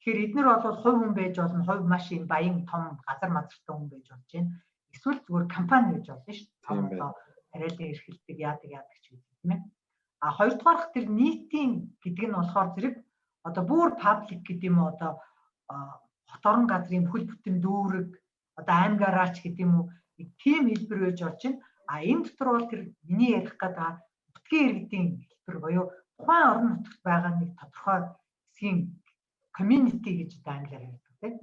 Тэгэхээр эднэр бол хувь хүн байж болно, хувь маш юм баян том газар мазартай хүн байж болж байна. Эсвэл зүгээр компани байж болно шүү дээ. Том одоо тариалан эрхэлдэг яадаг ч гэдэг тийм ээ. А хоёрдугаарх тэр нийтийн гэдэг нь болохоор зэрэг одоо бүр паблик гэдэг юм уу одоо хот орон газрын бүхэл бүтэн дүүрэг одоо аймгаараач гэдэг юм уу тийм хэлбэр байж орж байна. А энэ дотор бол тэр миний ярих гэдэг нутгийн иргэдийн хэлбэр буюу тухайн орон нутагт байгаа нэг тодорхой хэсгийн community гэж одоо англиар ярьдаг тийм.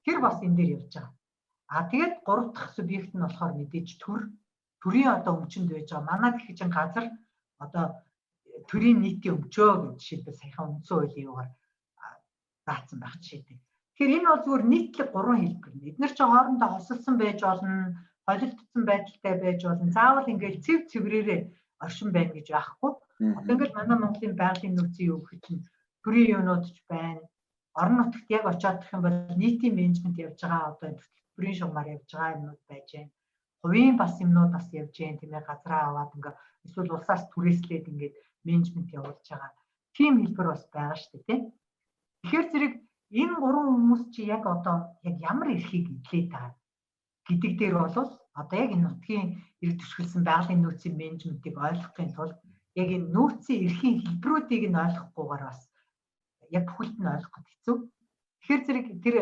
Тэр бас энэ дээр явж байгаа. А тэгээд гурав дахь субъект нь болохоор мэдээж төрийн одоо өмчөнд байж байгаа. Манай гэх чинь газар одоо төрийн нийтийн өмчөө гэж жишээлбэл саяхан үндсэн хуулийн юугаар заасан байх жишээтэй. Тэгэхээр энэ бол зүгээр нийтлэг гурван хэлбэр. Эдгээр чинь хоорондоо хосолсон байж болно, холилдсон байдалтай байж болно. Заавал ингээл цэв цэврээрээ оршин байна гэж байхгүй. Одоо ингээл манай Монголын байгалийн нөөцийн юу гэх чинь төрийн юунууд ч байна. Орон нутагт яг очиод гэх юм бол нийтийн менежмент явж байгаа одоо төрийн шугамар явж байгаа юмнууд байж байна. Хувийн бас юмнууд бас явж байна тийм ээ газраа аваад ингээ эсвэл улсаас түрээслээд ингээд менежмент явуулж байгаа. Тийм хэлбэр бас байгаа шүү дээ тийм. Тэгэхээр зэрэг энэ гурван хүмүүс чи яг одоо яг ямар эрхийг эдлээд байгаа гэдэг дээр бол одоо яг энэ нутгийн эрх төсгөлсөн байгалийн нөөцийн менежментийг ойлгохын тулд яг энэ нөөцийн эрхийн хэлбэрүүдийг нь ойлгохгүйгээр бас яг бүхэлд нь ойлгоход хэцүү. Тэгэхээр зэрэг тэр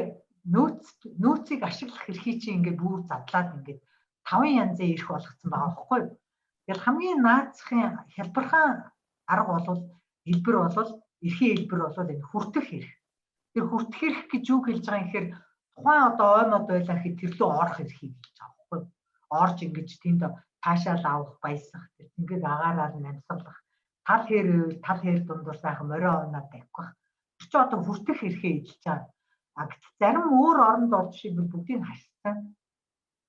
нөөцийг ашиглах эрхийг чи ингээд бүр задлаад ингээд 5 янзын эрх болгоцсон байгаа байхгүй юу? Тэгэл хамгийн наацхийн хялбархан арга болвол хэлбэр болвол эрхийн хэлбэр болвол энэ хүртэх эрх. Тэр хүртэх эрх гэж юу хэлж байгаа юм гэхээр тухайн одоо оймод байлаа гэхэд тэр лөө орох эрхийг хэлж байгаа байхгүй юу? Орж ингэж тэнд таашаал авах, баясах, тэр ингээд агаараар намсгалах, тал хээр дундуур сайхан морио оноод тавих. Тэр чинь одоо хүртэх эрхээ хэлж байгаа. А гэтэл зарим өөр оронд орж шийдвэл бүгдийг хашсан.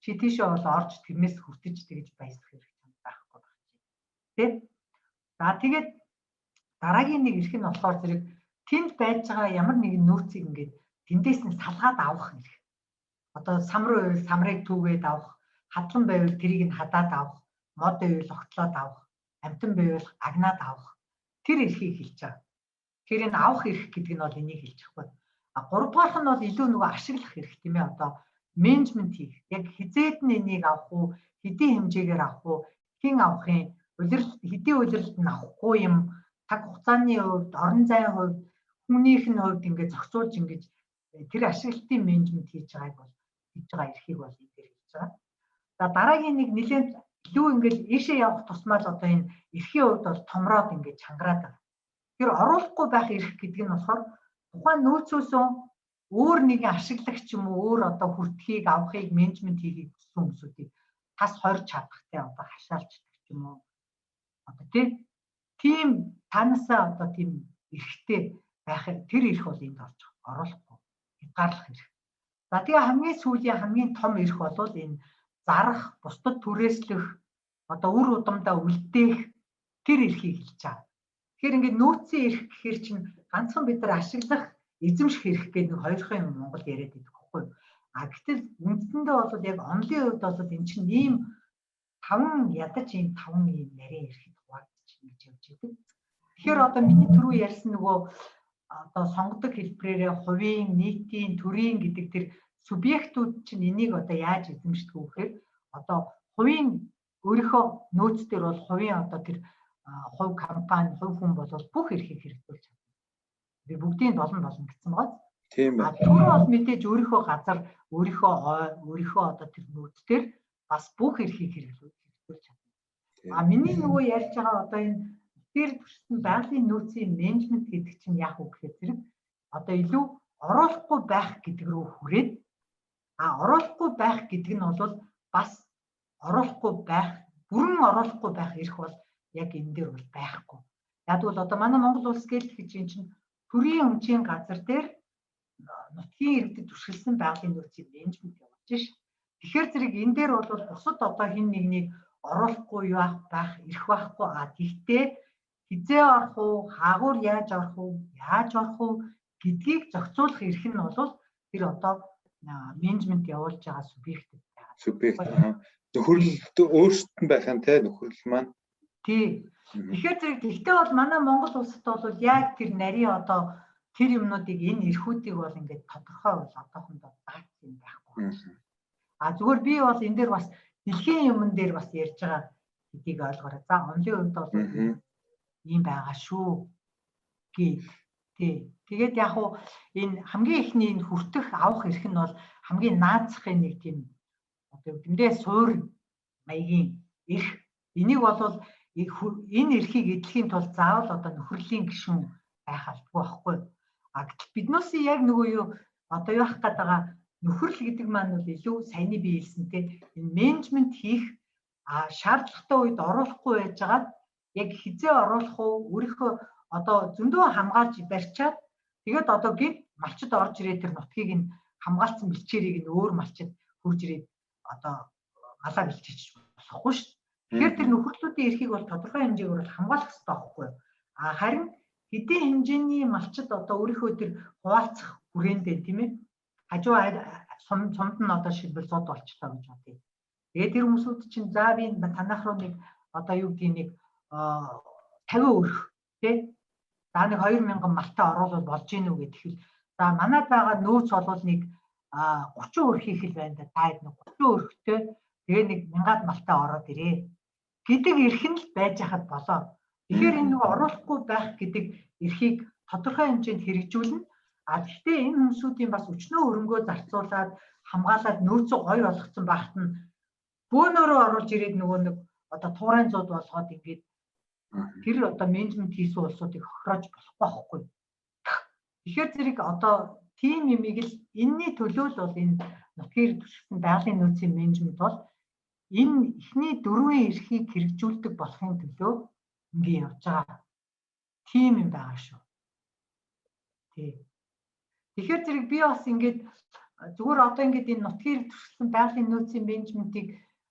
Чи тийшээ бол орж тэрнээс хүртэж тэгж баясах хэрэг байхгүй байна. Тэ? За тэгээд дараагийн нэг эрх нь болохоор зэрэг тэнд байж байгаа ямар нэгэн нөөцийг ингээд тэндээс нь салгаад авах эрх. Одоо сам руу ивэл самрыг түүгээд авах, хадлан байвал тэрийг нь хадаад авах, мод байвал огтлоод авах, амтан байвал агнаад авах. Тэр эрхийг хэлж байгаа. Тэгэхээр энэ авах эрх гэдэг нь бол энийг хэлж байгаа. А гуравдугаарх нь бол илүү нөгөө ашиглах эрх тийм ээ одоо менежмент хийх. Яг хизээд нь энийг авах уу, хэдийн хэмжээгээр авах уу, хэн авахын, хэдийн удирдалд нь авахгүй юм, цаг хугацааны хувьд, орон зайн хувьд, хүнийх нь хувьд ингээд зохицуулж ингэж тэр ашиглалтын менежмент хийж байгааг бол хийж байгаа эрхийг бол энэ дээр хэлж байгаа. За дараагийн нэг нэлээд илүү ингээд ийшээ явах тусмаа л одоо энэ эрхийн хувьд бол томроод ингээд чангараад байгаа. Тэр оруулахгүй байх эрх гэдэг нь болохоор тухайн нөөцөөсөө өөр нэгэн ашиглагч юм уу өөр одоо хүртхийг авахыг менежмент хийхийг хүссэн хүмүүсүүдийг тас хорж чадахтай одоо хашаалчдаг юм уу одоо тийм танасаа одоо тийм эрхтэй байх тэр эрх бол энд орж оруулахгүй хязгаарлах эрх. За тэгээ хамгийн сүүлийн хамгийн том эрх бол энэ зарах, бусдад түрээслэх, одоо үр удамдаа үлдээх тэр эрхийг хэлж байгаа. Тэгэхээр ингээд нөөцийн эрх гэхэр чинь ганцхан бид нар ашиглах эзэмших эрх гэдэг нэг хоёрхан юм Монгол яриад байдаг байхгүй юу? А Гэтэл үндсэндээ бол яг онлын хувьд бол эн чинь ийм 5 ядаж ийм 5 ийм нарийн эрхэд хуваагдчих гэж явж байдаг. Тэгэхээр одоо миний түрүү ярьсан нөгөө одоо сонгодог хэлбэрээрээ хувийн, нийтийн, төрийн гэдэг тэр субъектүүд чинь энийг одоо яаж эзэмшдэг вэ гэхээр одоо хувийн өөрийнхөө нөөц дээр бол хувийн одоо тэр хувь компани, хувь хүн бол бүх эрхийг хэрэгжүүлж чадна. Би бүгдийг болно гэсэн байгаа. Тийм байна. Төр бол мэдээж өөрийнхөө газар, өөрийнхөө ой, өөрийнхөө одоо тэр нөөц дээр бас бүх эрхийг хэрэгжүүлж чадна. Миний нөгөө ярьж байгаа одоо энэ тэр төрсэн байгалийн нөөцийн менежмент гэдэг чинь яг үг гэхээр зэрэг одоо илүү оруулахгүй байх гэдэг рүү хүрээд оруулахгүй байх гэдэг нь бол бас оруулахгүй байх, бүрэн оруулахгүй байх эрх бол яг энэ дээр бол байхгүй. Яг бол одоо манай Монгол улс гэж энэ чинь төрийн өмчийн газар дээр нутгийн иргэдэд туршилсан байгалийн нөөцийн менежмент явуулж ш. Тэгэхээр зэрэг энэ дээр бол бусад одоо хин нэгнийг оруулахгүй байх эрх байхгүй. Гэхдээ хизээ орох уу, хаагуур яаж орох уу, яаж орох уу гэдгийг зохицуулах эрх нь бол тэр одоо менежмент явуулж байгаа субъектэд байгаа. Субъект нөхөрлөлт өөрсдөд нь байх юм те нөхөрлөл маань. Тий. Тэгэхээр зэрэг тэгтээ бол манай Монгол улсад бол яг тэр нарийн одоо тэр юмнуудыг энэ эрхүүдийг бол ингээд тодорхой бол одоохондоо даацсан юм байхгүй. Зүгээр би бол энэ дээр бас дэлхийн юмн дээр бас ярьж байгаа гэдгийг ойлгоорой. За онлын хувьд бол ийм байгаа шүү. Тий. Тэгээд яг уу энэ хамгийн ихний энэ хүртэх авах эрх нь бол хамгийн наацхын нэг тийм одоо үгдэмдээ суур маягийн эрх. Энийг бол энэ эрхийг эдлэхийн тулд заавал одоо нөхөрлийн гишүүн байх албагүй байхгүй. Гэтэл биднээс яг нөгөө юу одоо яах гээд байгаа нөхөрл гэдэг маань бол илүү саяны би хэлсэнтэй энэ менежмент хийх шаардлагатай үед оруулахгүй байжгаад яг хизээ оруулах уу өөрийнхөө одоо зөндөө хамгаалж барьчаад тэгээд одоо гид малчид орж ирээд тэр нутгийг нь хамгаалсан бэлчээрийг нь өөр малчид хурж ирээд одоо галаа бэлчиж болохгүй шүү. Тэгэхээр тэр нөхөрлөлтийн эрхийг бол тодорхой хэмжээгээр бол хамгаалах хэрэгтэй байхгүй юу? Харин хэдийн хэмжээний малчид одоо өөрийнхөө тэр хуваалцах хүрээндээ тийм ээ хажуу сумд нь одоо шилбэл зод болчлоо гэж бодъё. Тэгээд тэр хүмүүсүүд чинь за би танах руу нэг одоо юу гэдгийг нэг 50 өрх тий за нэг 2000 малтай оруулаад болж гинүү гэдэг хэл. За манайд байгаа нөөц бол нэг 30 өрх хийх л байна да. Та хэд нэг 30 өрхтэй тэгээ нэг 1000 малтай ороод ирээ гэдэг эрх нь л байж хаад болоо. Тэгэхээр энэ нэг оруулахгүй байх гэдэг эрхийг тодорхой хэмжээнд хэрэгжүүлнэ. Гэхдээ энэ хүмүүсүүдийн бас өчнөө хөрөнгөө зарцуулаад хамгаалаад нөөцөө гоё болгоцсон багт нь бөөнөрөө оруулж ирээд нөгөө нэг одоо туурайн зууд болгоод ингээд тэр одоо менежмент хийсэн улсуудыг хохироож болохгүй байхгүй. Тэгэхээр зэрэг одоо тийм юмыг л энэний төлөө л бол энэ нутгийн төсөлтөнд байгалийн нөөцийн менежмент бол энэ эхний дөрвөн эрхийг хэрэгжүүлдэг болохын төлөө ингээд явж байгаа. Тийм юм байгаа шүү. Тий. Тэгэхээр зэрэг би бас ингээд зүгээр одоо ингээд энэ нутгийн төсөлтөнд байгалийн нөөцийн менежментийг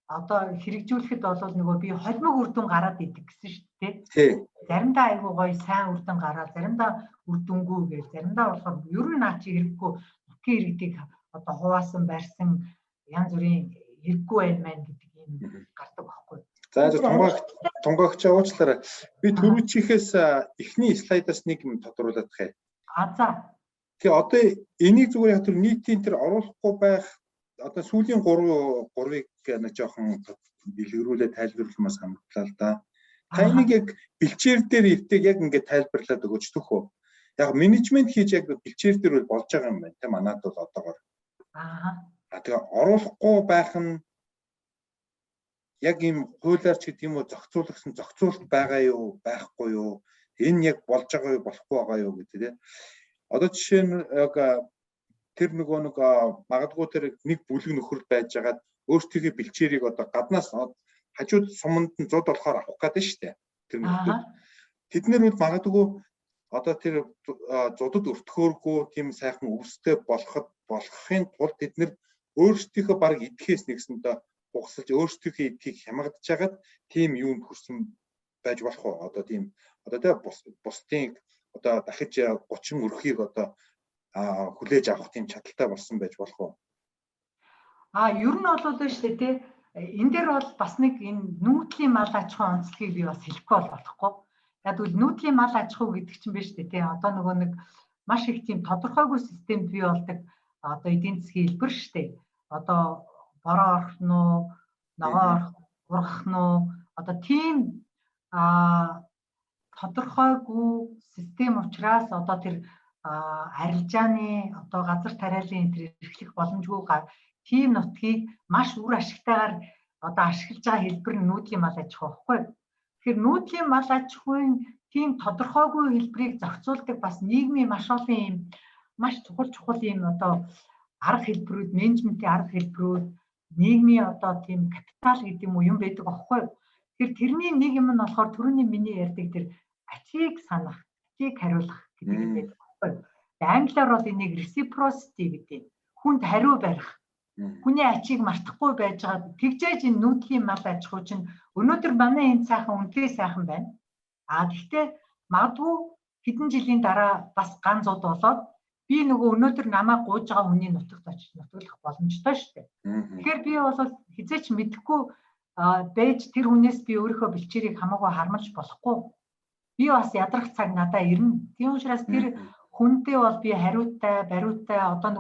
одоо хэрэгжүүлэхэд бол нөгөө би холимог үр дүн гараад идэг гэсэн шүү дээ. Тий. Заримдаа айгүй гоё сайн үр дүн гараад, заримдаа үр дүнгүй гэж, заримдаа болохоор ер нь наа чи хэрэггүй нутгийн иргэдийг одоо хуваасан барьсан янз бүрийн хэрэггүй байх маань гэдэг юм гардаг байхгүй. За тунгаагчаа уучлаарай. Би түрүүчийнхээс эхний слайдаас нэг юм тодруулах хэ. За. Тэгээ одоо энийг зүгээр яг тэр нийтийн тэр оруулахгүй байх одоо сүүлийн 3-ыг нэг жоохон дэлгэрүүлээ тайлбарламаас хамтлаа л да. Та энийг яг бэлчээр дээр ивдэг яг ингээд тайлбарлаад өгөөч төх үү. Яг менежмент хийж яг бэлчээр дээр бол болж байгаа юм байна те манад бол одоогоор. Тэгээ оруулахгүй байх нь яг ийм хуулиарч гэдэг юм уу зохицуулсан зохицуулт байгаа юу байхгүй юу энэ яг болж байгаа юу болохгүй байгаа юу гэдэг те. Одоо жишээ нь яг тэр нөгөө нэг магадгүй тэр нэг бүлэг нөхөр байжгаад өөртөө бэлчээрийг одоо гаднаас хажууд суманд нь зод болохоор авах гэдэг нь шүү дээ. Тэр нөхдөд. Тэд нэр бол магадгүй одоо тэр зодод өртгөөргүй тийм сайхан өвстэй болохын тулд тэд нэр өөрсдийнхөө баг идэхээс нэгсэндээ хугасалж өөрсдийнхөө эдхийг хямгадж хагаад тийм юунд хүрсэн байж болох уу? Одоо тийм одоо тэ бусдын одоо дахиж 30 өрхийг одоо хүлээж авах тийм чадaltaй болсон байж болох уу? Ер нь бол шүү дээ тий. Энэ дээр бол бас нэг энэ нүүдлийн мал аж ахуй онцлогийг би бас хэлэхгүй болохгүй. Яг бол нүүдлийн мал аж ахуй гэдэг чинь биш үү тий. Одоо нөгөө нэг маш их тийм тодорхойгүй системд бий болдог одоо эдийн засгийн хэлбэр шүү дээ. Одоо бороо орох нь уу, ногоо ургах нь уу, одоо тийм тодорхойгүй систем учраас одоо тэр арилжааны одоо газар тариалан энэ эрхлэх боломжгүй тийм нутгийг маш үр ашигтайгаар одоо ашиглаж байгаа хэлбэр нь нүүдлийн мал аж ахуй байхгүй. Тэгэхээр нүүдлийн мал аж ахуйн тийм тодорхойгүй хэлбэрийг зохицуулдаг бас нийгмийн маш олон юм маш чухал юм одоо арга хэлбэрүүд, менежментийн арга хэлбэрүүд, нийгмийн одоо тийм капитал гэдэг юм байдаг байхгүй. Тэгэхээр тэрний нэг юм нь болохоор түрүүний миний ярьдаг тэр ачийг санах, ачийг хариулах гэдэг юм байдаг байхгүй. Англиар бол энийг reciprocity гэдэг. Хүнд хариу барих. Хүний ачийг мартахгүй байж байгаа. Тэгжээж энэ нүүдлийн мал аж ахуй чинь өнөөдөр манай энэ сайхан үнэтэй сайхан байна. Гэхдээ магадгүй хэдэн жилийн дараа бас ганц зууд болоод би нөгөө өнөөдөр намайг гууж байгаа хүний нутагт очиж нутаглах боломжтой шүү дээ. Тэгэхээр би бол хизээч мэдэхгүй байж тэр хүнээс би өөрийнхөө бэлчээрийг хамаагүй хармалж болохгүй. Би бас ядрах цаг надад ирнэ. Тийм учраас тэр хүнтэй бол би хариутай, бариутай одоо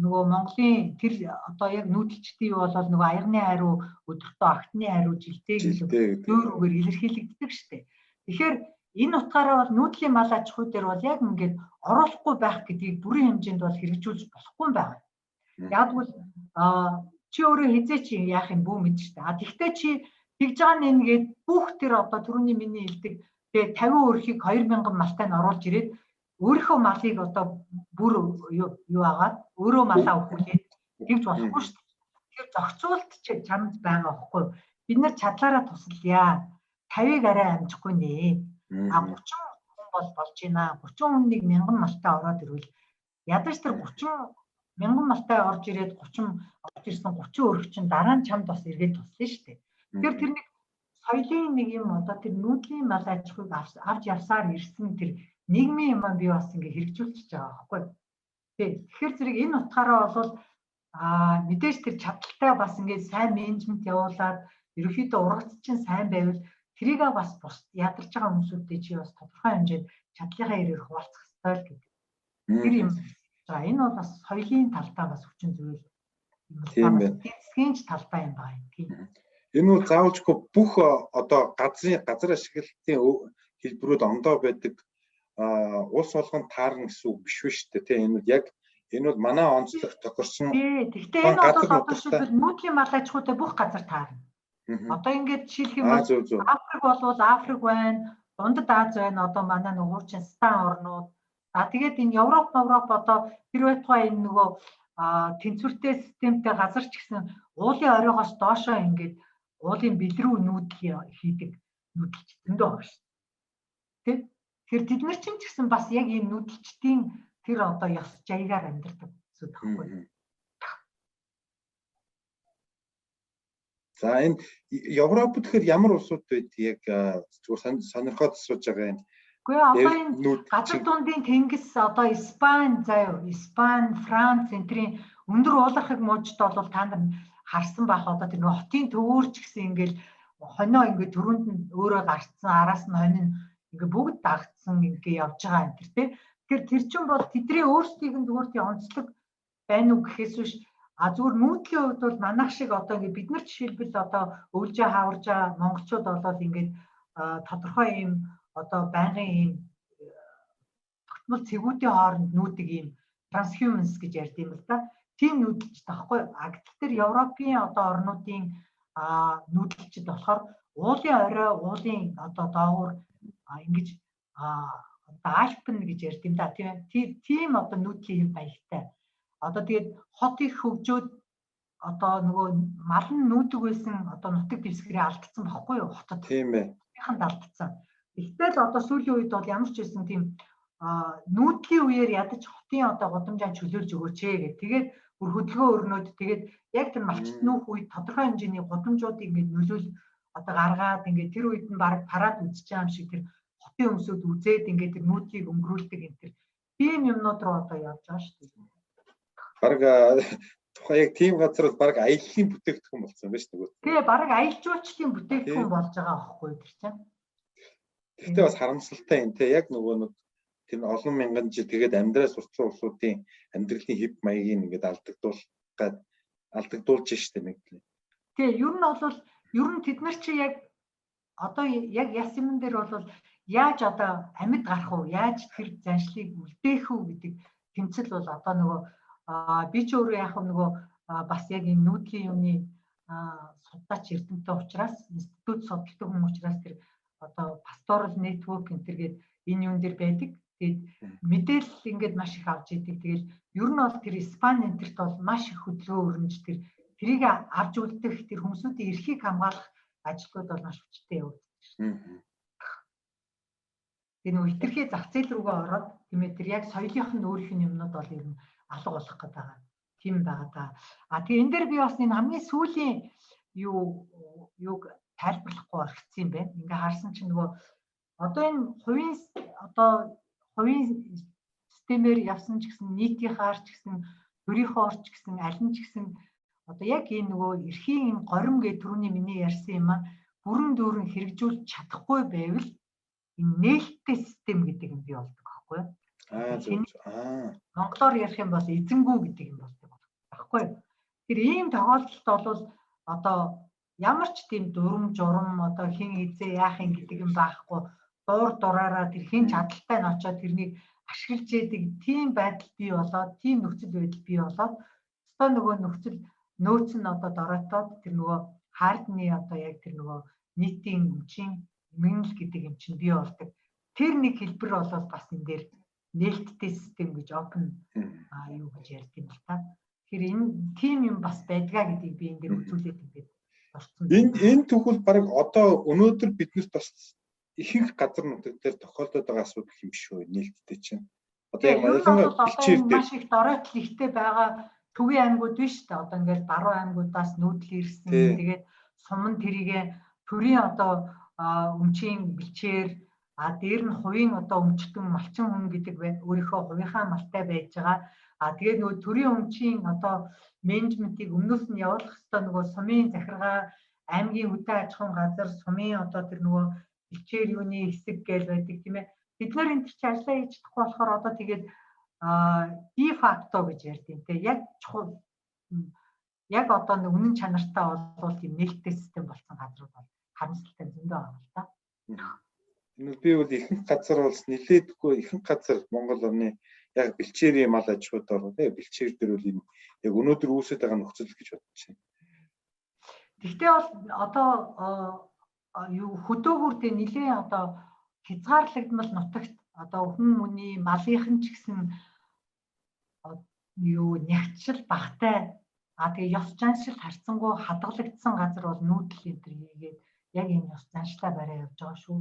нөгөө Монголын тэр одоо яг нүүдэлчдийн бол нөгөө аягны хариу, өдөртөө агтны хариу, жилдээ дөөрөөр илэрхийлэгддэг шүү дээ. Тэгэхээр энэ утгаараа бол нүүдлийн мал аж ахуй дээр бол яг ингээд оруулахгүй байх гэдгийг бүрэн хэмжээнд бол хэрэгжүүлж болохгүй юм байна. Яг бол чи өөрөө хизээч яах юм бүү мэдэж шүү дээ. Тэгвэл чи тэгж байгаа нэмгээд бүх тэр одоо түрүүний миний хэлдэг тэгээ 50 өрхийг 2000 малтай нь оруулж ирээд өөрийнхөө малыг одоо бүр юу агаад өөрөө малаа өхүүлээд тэгж болохгүй шүү дээ. Тэгэхээр зохицуулт чамд байгаа байхгүй. Бид нар чадлаараа тусалъя. 50-ыг арай амжихгүй нэ. 30 хүн бол болж байна. 30 хүнийг 1000 малтай ороод ирвэл ядаж тэр 30,000 малтай орж ирээд 30 орж ирсэн 30 өрх чинь дараа нь чамд бас эргээд туслана шүү дээ. Тэгэхээр тэр нэг соёлын нэг юм одоо тэр нүүдлийн мал аж ахуйг авч явсаар ирсэн тэр нийгмийн юм би бас ингээ хэрэгжүүлчихэж байгаа байхгүй. Тэгэхээр зэрэг энэ утгаараа бол мэдээж тэр чадaltaй бас ингээ сайн менежмент явуулаад ерөнхийдөө ургац чинь сайн байвал тэрийгээ бас бус ядарч байгаа хүмүүсүүдтэй чи бас тодорхой хэмжээнд чадлынхаа ирээр хуваалцах хэрэгтэй л гэдэг. Тэр юм. Энэ бол бас соёлын талдаа бас хүчин зүйл юм байна. Засгийн талдаа юм байна. Энэ бол заавалжгүй бүх одоо газар ашиглалтын хэлбэрүүд ондоо байдаг улс болгонд таарна гэсэн үг биш шүү дээ тийм энэ бол манай онцлог тохирсон. Гэхдээ энэ бол одоо шилбэл нүүдлийн мал аж ахуйтай бүх газар таарна. Одоо ингээд жишээлх юм бол Африк болвол Африк байна, Дундад Аз байна, одоо манай нөгөө хуучин стан орнууд. Тэгээд энэ Европ одоо тэр байтугай энэ нөгөө тэнцвэртэй системтэй газар ч гэсэн уулын оройгоос доошоо ингээд уулын бэлрүү нүүдэл хийдэг нүүдэлч зөндөө байна шүү дээ. Тэгэхээр тэд нар чинь ч гэсэн бас яг энэ нүүдэлчдийн тэр одоо ёс жаягаар амьдардаг зүйл байхгүй. За энэ Европ тэгэхээр ямар улсууд байд яг зүгээр сонирхоод асууж байгаа юм. Гэхдээ одоо энэ газар дундын тэнгис одоо Испани заяа, Испани, Франц энтрийн өндөр уулархаг мужид бол та нар харсан байх одоо тэр нэг хотын төвөөрч гэсэн ингээл хонио ингээд төрөнд нь өөрөө гарцсан, араас нь хонин ингээд бүгд дагдсан ингээд явж байгаа энэ тий. Тэгэхээр тэр чинь бол тэдний өөрсдийг нь зүгээр тий онцлог байна уу гэхээс биш зүгээр нүүдлийн хувьд бол манайх шиг одоо ингээд бид нар жишээлбэл одоо өвлжээ хааваржаа монголчууд болоод ингээд тодорхой юм одоо байнгын юм тогтмол цэгүүдийн хооронд нүүдэг юм transhumance гэж ярьд юм л да. Тийм нүүдэлч таахгүй. Гэтэл Европын одоо орнуудын нүүдэлчд болохоор уулын орой, уулын одоо доогуур ингэж Альпен гэж ярьд юм да. Тийм одоо нүүдлийн баяртай. Одоо тэгээд хот их хөгжөөд одоо нөгөө мал нь нүүдэг байсан одоо нутаг дэвсгэрээ алдсан баггүй юу хотод. Тийм ээ. Ханд алдсан. Гэтэл одоо сүүлийн үед бол ямар ч байсан тийм нүүдлийн үеэр ядаж хотын одоо гудамжаа чөлөөлж өгөөч гэх. Тэгээд бүр хөдөлгөөн өрнөд тэгээд яг тэр малчт нүүх үед тодорхой хэмжээний гудамжуудыг ингээд нөлөөл одоо гаргаад ингээд тэр үед нь баг парад үзэж байгаа юм шиг тэр хотын өмсөд үзээд ингээд тэр нүүдлийг өнгөрүүлдэг энэ тэр тийм юмнууд руу одоо явж байгаа шүү дээ. Бараг тухайн яг тийм газар бол баг аяллаа бүтээгдэхүүн болсон байж нөгөө. Тэгээ бараг аялал жуулчлалын бүтээгдэхүүн болж байгаа аахгүй тэр чинь. Гэхдээ бас харамсалтай юм те яг нөгөө нэг тэр олон мянган жил тэгээд амьдраа сурцсан улсуудын амьдралын хэв маягийг ингээд алдагдуулж штэ нэг. Тэгээ ер нь тэд нар чи яг одоо яг яс юмн дээр бол яаж одоо амьд гарах уу, яаж тэр заншлыг үлдээх үү гэдэг тэмцэл бол одоо нөгөө би ч өөрөө яг нөгөө бас яг энэ нүүдлийн юмны судлаач эрдэмтэн учраас институт судалдаг хүн учраас тэр одоо pastoral network энтергээд энэ юм дээр байдаг. Тэгээд мэдээлэл ингээд маш их авч идэг. Тэгэл ер нь бол тэр Испани энтерт бол маш их хөдөлгөөн өрнөж тэрийг авч үлдэх тэр хүмүүсийн эрхийг хамгаалах ажлууд бол маш хүчтэй явагдаж байна. Энэ хитрхи зах зээл рүүгээ ороод тиймээ тэр яг соёлынх нь өөрийнх нь юмнууд бол ер нь алга болох гэдэг байгаа. Тийм байгаа даа. Тэгээ энэ дээр би бас энэ хамгийн сүүлийн юуг тайлбарлахгүй орчихсон юм байна. Ингээ харсан чинь нөгөө одоо энэ хувийн системээр явсан ч гэсэн нийтийнхаар ч гэсэн төрийнхөөр ч гэсэн аль нь ч гэсэн одоо яг энэ нөгөө эрхийн энэ горим гэдэг түрүүний миний ярьсан юм бүрэн дүүрэн хэрэгжүүлж чадахгүй байвал энэ нээлттэй систем гэдэг юм бий болдог байхгүй юу? Монголоор ярих юм бол эзэнгүү гэдэг юм болдог байхгүй юу? Тэр ийм тохиолдолд бол одоо ямар ч тийм дурам журам одоо хин эзээ яах юм гэдэг юм байхгүй дураараа тэр хин чадaltaй нь очоод тэрнийг ашиглаж яадаг тийм байдал бий болоод тийм нөхцөл байдал бий болоод одоо нөгөө нөхцөл нөөц нь одоо дороотоод тэр нөгөө хаардны одоо яг тэр нөгөө нийтийн өмчийн мэнэл гэдэг юм чинь бий болдог. Тэр нэг хэлбэр болоод бас энэ дээр нээлттэй систем гэж open юу гэж ярьдаг юм л та. Тэгэхээр энэ тийм юм бас байдгаа гэдгийг би энэ дээр үзүүлээд ингээд орсон. Энэ тэгвэл баг одоо өнөөдөр биднэрт бас ихэнх газар нутаг дээр тохиолдоод байгаа асуудал юм шүү нээлттэй чинь. Одоо ялангуяа бэлчээр дээр маш их доройтол ихтэй байгаа төвийн аймагуд биш үү? Одоо ингээд баруун аймагудаас нүүдэл ирсэн. Тэгээд суман тэрийгэ төрийн одоо өмчийн бэлчээр дээр нь хувийн одоо өмчтөн малчин хүн гэдэг өөрийнхөө хувийнхаа малтай байж байгаа. Тэгээд нөгөө төрийн өмчийн одоо менежментийг өмнөөс нь явуулах хэрэгтэй нөгөө сумын захиргаа аймгийн хөдөө аж ахуйн газар сумын одоо тэр нөгөө бэлчээр юуны хэсэг гээл байдаг тийм ээ. Бид нар энэ чинь ажиллаа хийж чадахгүй болохоор одоо тэгээд de facto гэж ярьдیں۔ Тэ яг чухал яг одоо нэг үнэн чанартай болвол тийм нээлттэй систем болсон газар бол харамсалтай зөндөө байгаа л да. Энэ би бол ихэнх газар бол нилээдгүй ихэнх газар Монгол орны яг бэлчээрийн мал аж ахуйд орно тий бэлчээр дээр бол энэ яг өнөөдөр үүсэж байгаа нөхцөл гэж бодож байна. Гэхдээ бол одоо юу хөдөөгөр дээр нилээ одоо хязгаарлагдмал нутагт одоо хүн хүний малынхан ч гэсэн юу нягтшил багтай тэгээ ёс заншил харцсангуй хадгалагдсан газар бол нүүдэл энэ төр хийгээд яг энэ ёс заншлаа барай явж байгаа шүү.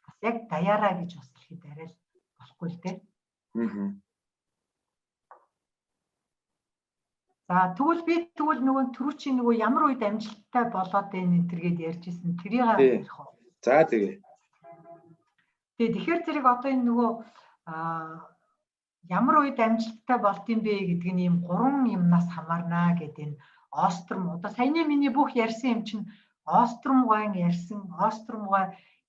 Бас яг даяараа гэж бас хэлэхэд арай л болохгүй л дээ. За тэгвэл би нөгөө түрүүчийн нөгөө ямар үед амжилттай болоод энэ төргээд ярьж ирсэн тэрийг ярих уу? За тэгээ. Тэгэхээр зэрэг одоо энэ нөгөө ямар үед амжилттай болд юм бэ гэдэг нь ийм 3 юмнаас хамаарна гэдэг энэ Остром одоо саяны миний бүх ярьсан юм чинь Остромгайн ярьсан Остромгай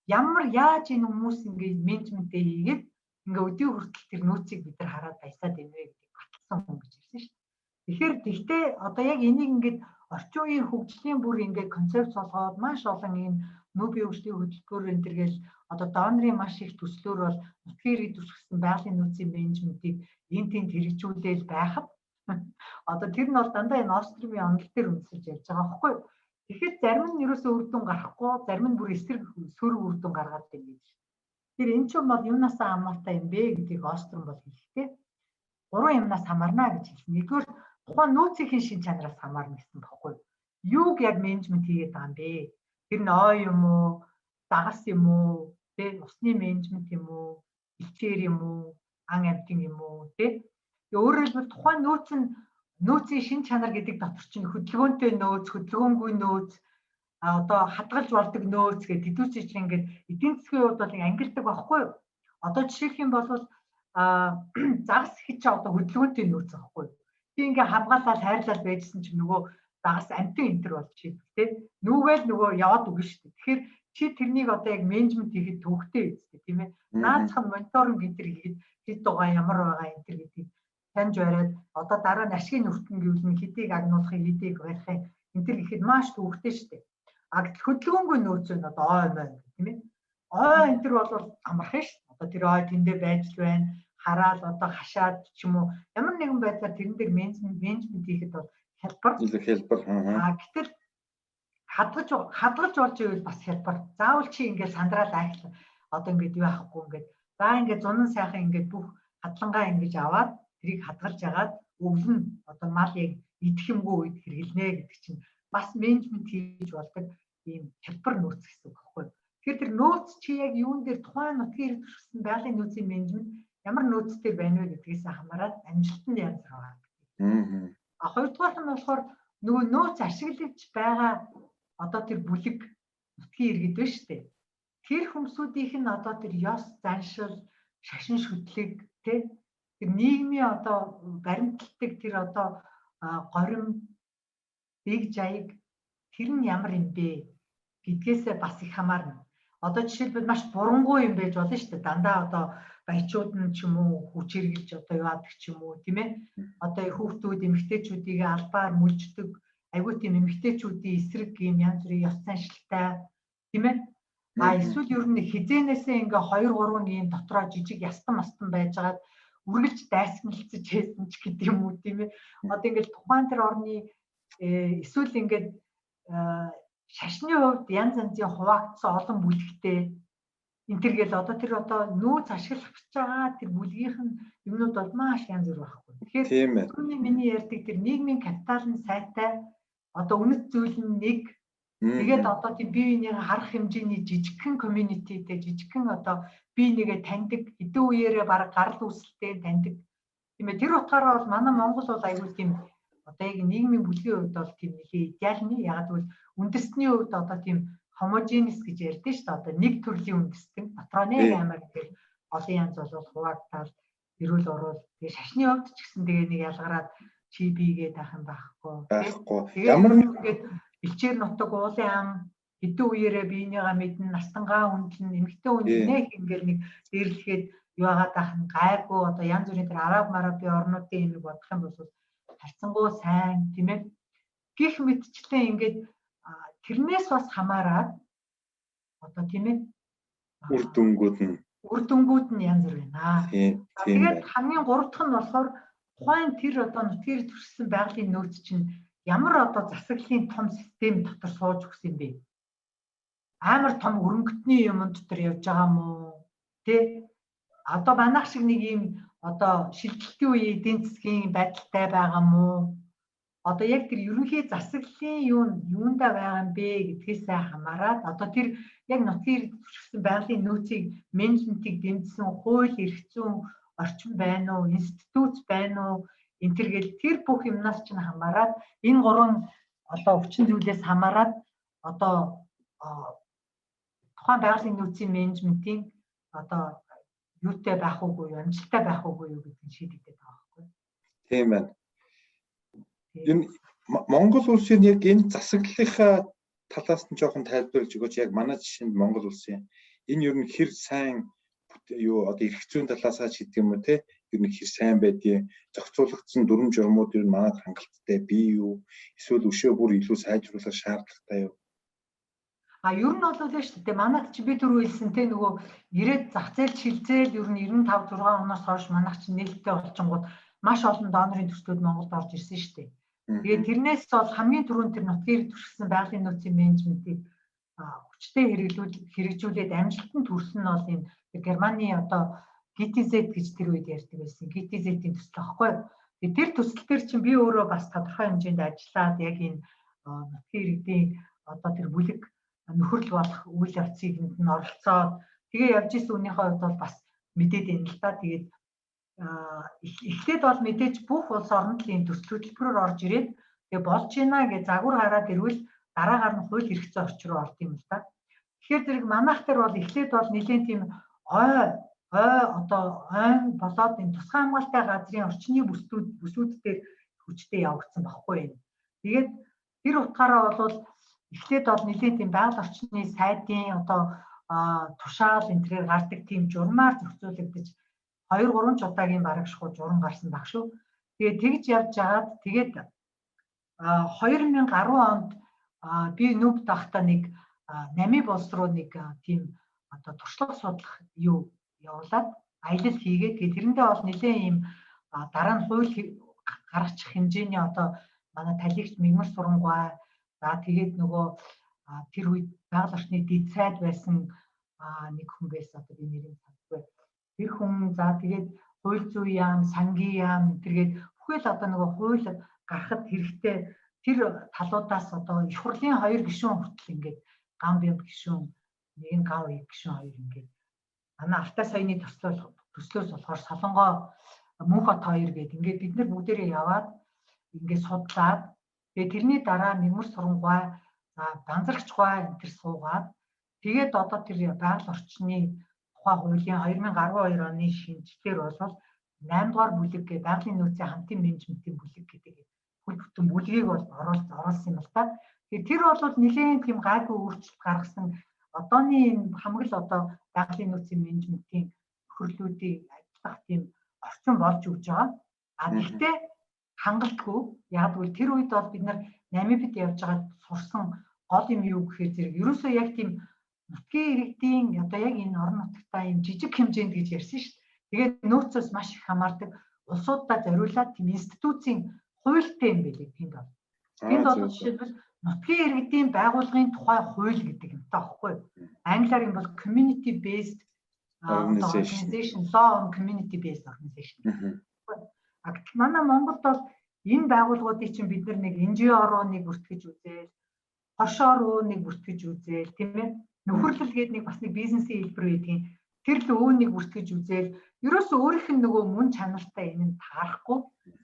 ямар яаж энэ хүмүүс ингээд менежментээ хийгээд ингээд өдөө хүртэл тэр нөөцийг бид нар хараад баясаад байна вэ гэдэг баталсан хүн гэж ярьсан шүү дээ. Тэгэхээр тэгтээ одоо яг энийг ингээд орчин үеийн хөгжлийн бүр ингээд концепц болгоод маш олон энэ нүүбийн хөгжлийн хөтөлбөр энэ төргээл одоо донорын маш их төслөөр бол нутгийн иргэд төсгсөн байгалийн нөөцийн менежментийг энэ тэнд хэрэгжүүлээл байхад одоо тэр нь бол дандаа энэ Остромын онол дээр үндэслэж ярьж байгаа байхгүй юу? Тэгэхээр зарим нь ерөөсөө үр дүн гарахгүй, зарим нь бүр эсрэг сөрөг үр дүн гаргаад байна гэж. Тэр энэ ч юм бол юунаас хамаартай юм бэ гэдгийг Остром бол хэлэхдээ 3 юмнаас хамаарна гэж хэлсэн. Нэгдүгээр тухайн нөөцийн шин чанараас хамаарна гэсэн баггүй юу? Юуг яг менежмент хийгээд байгаа юм бэ? Тэр нь ой юм уу, дагас юм уу, тэ усны менежмент юм уу, бэлчээр юм уу, ан амьтан юм уу, тэ. Өөрөөр хэлбэл тухайн нөөцийн шин чанар гэдэг дотор чинь хөдөлгөөнтэй нөөц, хөдөлгөөнгүй нөөц, одоо хадгалж болдог нөөц гэдэг хэдүүцээ чинь ингээд эдийн засгийн хувьд бол ангилдаг байхгүй юу? Одоо жишээлх юм бол загас их ч одоо хөдөлгөөнтэй нөөц байхгүй юу? би ингээ хамгаалаад хайрлаад байжсэн чинь нөгөө дагас амтэн энтер болчих тий. Нүгээл нөгөө яваад үгүй шүү дээ. Тэгэхээр чи тэрнийг одоо яг менежмент хийхэд төвхтэй үстэй тийм ээ. Наацхан мониторинг гэдэр хийхэд хэд дугаа ямар байгаа энтер гэдгийг таньж бариад одоо дараа нь ашигын нүртэн гэвэл хэдийг агнуулахыг хэдийг барихыг энтер гэхэд маш төвхтэй шүү дээ. А хөдөлгөөнгүй нөөц нь одоо ой мой тийм ээ. Ой энтер бол амархан шүү дээ. Одоо тэр ой тэндээ байж л байна. Хараад одоо хашаад ч юм уу ямар нэгэн байдлаар тэрэн дээр менежмент хийхэд бол хялбар. Гэтэл хадгалж болж ивэл бас хялбар. Заавал чи ингээд сандраал айхлаа. Одоо ингээд юу ахгүй ингээд за ингээд зунан сайхан ингээд бүх хадлагаа ингэж аваад тэрийг хадгалж агаад өвлөн одоо мал яг идэх юмгүй үед хэрэглэнэ гэдэг чинь бас менежмент хийж болдог ийм хялбар нөөц гэсэн үг байхгүй. Тэгэхээр тэр нөөц чи яг юун дээр тухайн нутгийн иргэд төрсэн байгалийн нөөцийн менежмент ямар нөөцтэй байна вэ гэдгээс хамаарат амжилтанд янз бүр байгаа. А хоёрдугаар нь болохоор нөгөө нөөц ашиглаж байгаа одоо тэр бүлэг нутгийн иргэд байна шүү дээ. Тэр хүмүүсүүдийнх нь одоо тэр ёс заншил, шашин шүтлэг тий тэр нийгмийн одоо баримталдаг тэр одоо горим бэг жаяг тэр нь ямар юм бэ гэдгээсээ бас их хамаарна. Одоо жишээлбэл маш бурангуй юм байж болно шүү дээ. Дандаа одоо баячууд нь ч юм уу хүч хэрглэж одоо яадаг ч юм уу тийм ээ. Одоо хүүхдүүд эмэгтэйчүүдийг албаар мүлждэг, айгүй тийм эмэгтэйчүүдийн эсрэг юм янз бүрийн ёс заншилтай тийм ээ. А эсвэл ер нь хизээнээсээ ингээ 2 3 ийм дотроо жижиг ястан мастан байжгаад үргэлж дайсналцж хийсэн ч гэдэг юм уу тийм ээ. Одоо ингээл тухайн тэр орны эсвэл ингээд шашны хувьд янз янзын хуваагдсан олон бүлэгтэй энтергээл одоо тэр одоо нөөц ашиглах байгаа тэр бүлгийнх нь юмнууд бол маш янз бүр байхгүй. Тэгэхээр түрүүний миний ярьдаг тэр нийгмийн капитал нь сайтай одоо үнэт зүйл нь нэг тэгээд одоо тийм бие биенийгээ харах хэмжээний жижигхэн communityтэй жижигхэн одоо бие нэгээ таньдаг хэдэн үеэрээ баг гарал үүсэлтэй таньдаг. Тийм ээ тэр утгаараа бол манай Монгол бол аюул тийм одоо яг нийгмийн бүлгийн хувьд бол тийм нэлийн идеалны яг л үндэстний хувьд одоо тийм homogeneous гэж ярьдэн шүү дээ. Одоо нэг төрлийн үндэстэн дотроо нэг аймаг гэдэг олон янз бол хуваагдтал эрүүл орвол тэгээ шашны хувьд ч гэсэн тэгээ нэг ялгараад чи бигээд ах юм байхгүй. Ямар нэгэн бэлчээр нутаг уулын ам хэдэн үеэрээ биенийгаа мэднэ настангаа хүндлэн эмэгтэй хүндлэнэ ингээл нэг дээрлэхэд юу агаад ах нь гайгүй одоо янз бүрийн тэр арабын орнуудын юм бодох юм бол харьцангуй сайн тийм ээ гих мэдчлээ ингээд тэрнээс бас хамаарат одоо тийм ээ үр дүнгууд нь янз бүр байна. Тэгээд хамгийн гурав дахь нь болохоор тухайн тэр одоо нутгийн төрсэн байгалийн нөөц чинь ямар одоо засаглалын том систем дотор сууж өгсөн юм бэ? Амар том өрөнгөтний юм дотор явж байгаа мó тий? Одоо манайх шиг нэг юм одоо шилжилтийн үеийн эдийн засгийн байдалтай байгаа мó? Одоо яг тэр ерөнхий засаглалын юундаа байгаа юм бэ гэдгээсээ хамаарат одоо тэр яг нутгийн төрсэн байгалийн нөөцийг менежментийг дэмжсэн хууль эрх зүйн орчин байна уу, институт байна уу энтергээл тэр бүх юмнаас ч хамаарат энэ гурван одоо өвчин зүйлээс хамаарат одоо тухайн байгалийн нөөцийн менежментийн одоо юутай байх уугүй, амжилттай байх уугүй юу гэдгийг шийдэгдээд байгаа байхгүй. Тийм байна. Энэ Монгол улсын яг энэ засаглалынхаа талаас нь жоохон тайлбарлаж өгөөч. Яг манай жишээнд Монгол улсын энэ ер нь хэр сайн юу одоо эрх зүйн талаасаа ч гэдэг юм уу те ер нь хэр сайн байдгийг зохицуулагдсан дүрм журмууд ер нь манайд хангалттай бий юу эсвэл өшөө бүр илүү сайжруулах шаардлагатай юу? Ер нь бол шүү дээ манайд чи би түрүү хэлсэн те нөгөө ирээд зах зээл шилжээл ер нь 95 6 оноос хойш манайх чи нээлттэй болчингууд маш олон донорын төслүүд Монголд орж ирсэн шүү дээ. Тэгээд тэрнээс бол хамгийн түрүүнд тэр нутгийн төрсэн байгалийн нөөцийн менежментийг хүчтэй хэрэгжүүлээд амжилтанд хүрсэн нь бол энэ Германы одоо GTZ гэж тэр үед ярьдаг байсан. GTZ-ийн төсөл аахгүй. Тэгээд тэр төсөл дээр чинь би өөрөө бас тодорхой хэмжээнд ажиллаад яг энэ нутгийн иргэдийн одоо тэр бүлэг нөхөрл болох үйл явцыг нь оролцоод тэгээ явж исэн үнийхээ хувьд бол бас мэдээд байна л да. Тэгээд эхлээд бол мэдээж бүх улс орнд л ийм төсөл хөтөлбөрөөр орж ирээд тэгээ болж байна гэж загвар гараад ирвэл дараагаар нь хууль эрх зүйн орчин руу орд юм л да. Тэгэхээр зэрэг манайх төр бол эхлээд бол нэлээд тийм одоо болоод энэ тусгай хамгаалалтын газрын орчны бүсүүд дээр хүчтэй явагдсан баггүй юм. Тэгээд тэр утгаараа бол эхлээд бол нэлийн тийм байгаль орчны сайдын одоо тушаал энтрээр гардаг тийм журмаар зохицуулагдаж 2-3 удаагийн бараг шахуу журам гарсан баг шүү. Тэгээд тэгж явж жагаад тэгээд 2010 онд би нүүб тахта нэг Нами болс руу нэг тийм одоо туршлага судлах юу явуулаад аялал хийгээд тэгээд тэрэндээ бол нэлээд ийм дараа нь хууль гаргачих хэмжээний одоо манай талигч Мигмар Сурангүй за тэгээд нөгөө тэр үед байгаль орчны дэд сайд байсан нэг хүн байсан одоо би нэрийг санахгүй. Тэр хүн за тэгээд хууль зүйн яам, сангийн яам тэргээд бүхэл одоо нөгөө хууль гаргахад хэрэгтэй тэр талуудаас одоо их хурлын 2 гишүүн хүртэл ингээд Гамбиа гишүүн, нэг нь Гав гишүүн хоёр ингээд манай Алтай саяны төслөөс болохоор Солонгоо Мөнхот 2 гээд ингээд бид нар бүгдээрээ яваад ингээд судлаад тэгээд тэрний дараа Мигмар Сурангүй Банзарагчгүй энэ төр суугаад тэгээд одоо тэр байгаль орчны тухай хуулийн 2012 оны шинжилгээр бол 8 дугаар бүлэг гэ байгалийн нөөцийн хамтын менежментийн бүлэг гэдэг хөл бүтэн бүлгийг бол оруулсан юм л та. Тэгэхээр тэр бол нэлээд тийм гайгүй өөрчлөлт гаргасан одооний энэ хамгийн л одоо байгалийн нөөцийн менежментийн хөрлүүдийг ажиллах тийм орчин болж өгч байгаа. Гэхдээ хангалтгүй яг бол тэр үед бол бид нар Намибид явж байгаа сурсан гол юм юу гэхээр зэрэг ерөөсөө яг тийм нутгийн иргэдийн одоо яг энэ орон нутгатаа юм жижиг хэмжээнд гэж ярьсан шүү дээ. Тэгээд нөөцөөс маш их хамаардаг улсуудаа зориулаад тийм институцийн хуультай юм билээ тэнд бол. Тэнд бол жишээлбэл нутгийн иргэдийн байгууллагын тухай хууль гэдэг юм таахгүй. Англиар юм бол community based organization, law on community based organization. Манай Монголд бол энэ байгууллагуудыг чинь бид нэг NGO руу нэг бүртгэж үзээл, хошоо руу нэг бүртгэж үзээл, тийм ээ. Нөхөрлөл гэдэг нэг бас нэг бизнесийн хэлбэр байдгийн тэр л өөнийг бүртгэж үзээл, ерөөсөө өөрийнх нь нөгөө мөн чанартай энэ нь таарахгүй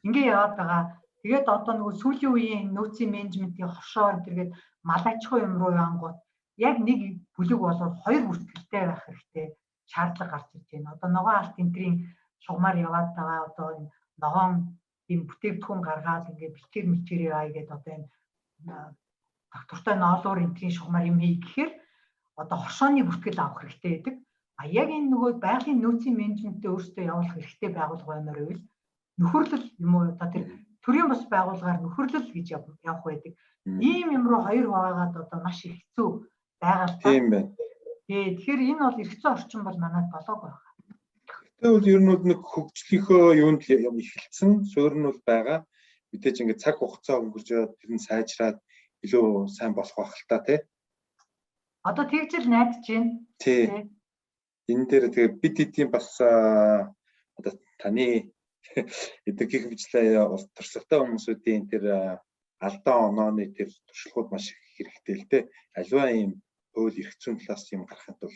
ингээ яваад байгаа. Тэгээд одоо нөгөө сүүлийн үеийн нөөцийн менежментийн хошоо энтергээд мал аж ахуй юм руу янгууд яг нэг бүлэг болоод 2 бүртгэлтэй байх хэрэгтэй шаардлага гарч ирж байна. Одоо ногоон алт энтрийн шугамар яваад байгаа одоо энэ ногоон ийм бүтээгдэхүүн гаргаад ингээ бэлтгэр мэлчээр яа гэдэг одоо энэ доктортой ноолуур энтрийн шугамар юм хий гэхээр одоо хошооны бүртгэл авах хэрэгтэй байдаг. А яг энэ нөгөө байгалийн нөөцийн менежменттэй өөрсдөө явуулах хэрэгтэй байгууллага баймаар байвал нөхөрлөл юм уу одоо тэр төрийн бас байгууллагаар нөхөрлөл гэж явах байдаг. Ийм юм руу хоёр хуваагаад одоо маш их хэцүү байгаа л тийм байна. Тэгэхээр энэ бол эрх зүйн орчин бол манайд болоог байна. Тэгвэл ер нь нэг хөгжлийнхөө юунд эхэлсэн суурь нь бол байгаа. Мэдээж ингээд цаг хугацаа өнгөрч яваад тэр нь сайжраад илүү сайн болох байх л та тий. Одоо тэгж л найдаж байна. Тий. Энэ дээр тэгээ бид хэдийн бас одоо таны эдгээр гих мэтлээ туршлагатай хүмүүсүүдийн тэр алдаа онооны тэр туршлагууд маш их хэрэгтэй л дээ. Аливаа ийм хууль эрх зүйн талаас юм гарахад бол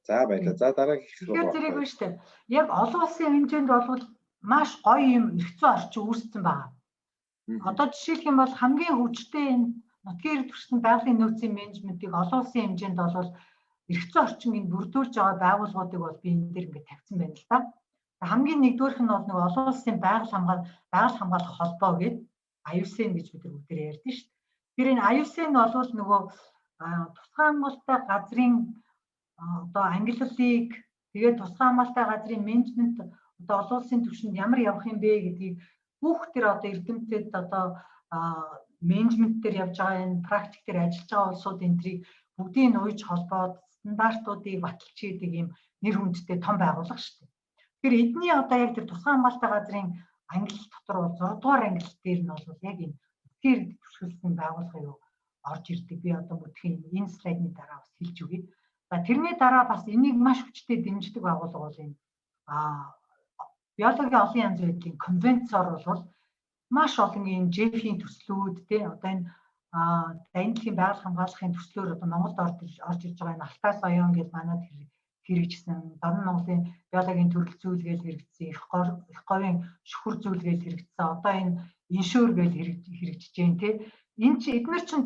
за баярлалаа. За дараагийн тэгэхээр зэрэг байна шүү дээ. Яг олон улсын хэмжээнд бол маш гоё юм эрх зүйн орчин үүссэн байгаа. Одоо жишээлх юм бол хамгийн хүчтэй энэ нутгийн иргэд төрсөн байгалийн нөөцийн менежментийг олон улсын хэмжээнд бол эрх зүйн орчиныг бүрдүүлж байгаа байгууллагуудыг бол би энэ дээр ингээд тавьсан байна л да. Хамгийн нэгдүгээрх нь бол нэг олон улсын байгаль хамгаалах холбоо гэдэг IUCN гэж бид бүгдээр ярьдэн шүү дээ. Тэр энэ IUCN бол нөгөө тусгай хамгаалалттай газрын одоо ангиллалыг тэгээд тусгай хамгаалалттай газрын менежмент одоо олон улсын түвшинд ямар явах юм бэ гэдгийг бүх тэр одоо эрдэмтэд одоо менежмент дээр явж байгаа энэ практик дээр ажиллаж байгаа улсууд энтрийг бүгдийг нь уйж холбоод стандартуудыг баталж хийдэг юм нэр хүндтэй том байгууллага шүү дээ. Тэгэхээр эдний одоо яг тэр тусгай хамгаалалттай газрын ангиллал дотор бол 6 дугаар ангиллал дээр нь бол яг энэ тэр төсвөлсөн байгууллага юу орж ирдэг. Би одоо бүтгэн энэ слайдны дараа бас хэлж өгье. За тэрний дараа бас энийг маш хүчтэй дэмждэг байгууллага бол энэ биологийн олон янз бүрийн конвенцоор бол маш олон энэ ЖЭФ-ийн төслүүд тий одоо энэ дайндлын байгаль хамгаалахын төслөөр одоо Монголд орж ирж байгаа энэ Алтай соён гэж манайд хэрэгжсэн, Дорн Монголын биологийн төрөл зүйлгээл хэрэгжсэн, их говийн шүхэр зүйлгээл хэрэгжсэн, одоо энэ иншүүр гэж хэрэгжиж जैन тий энэ чи эдгээр чинь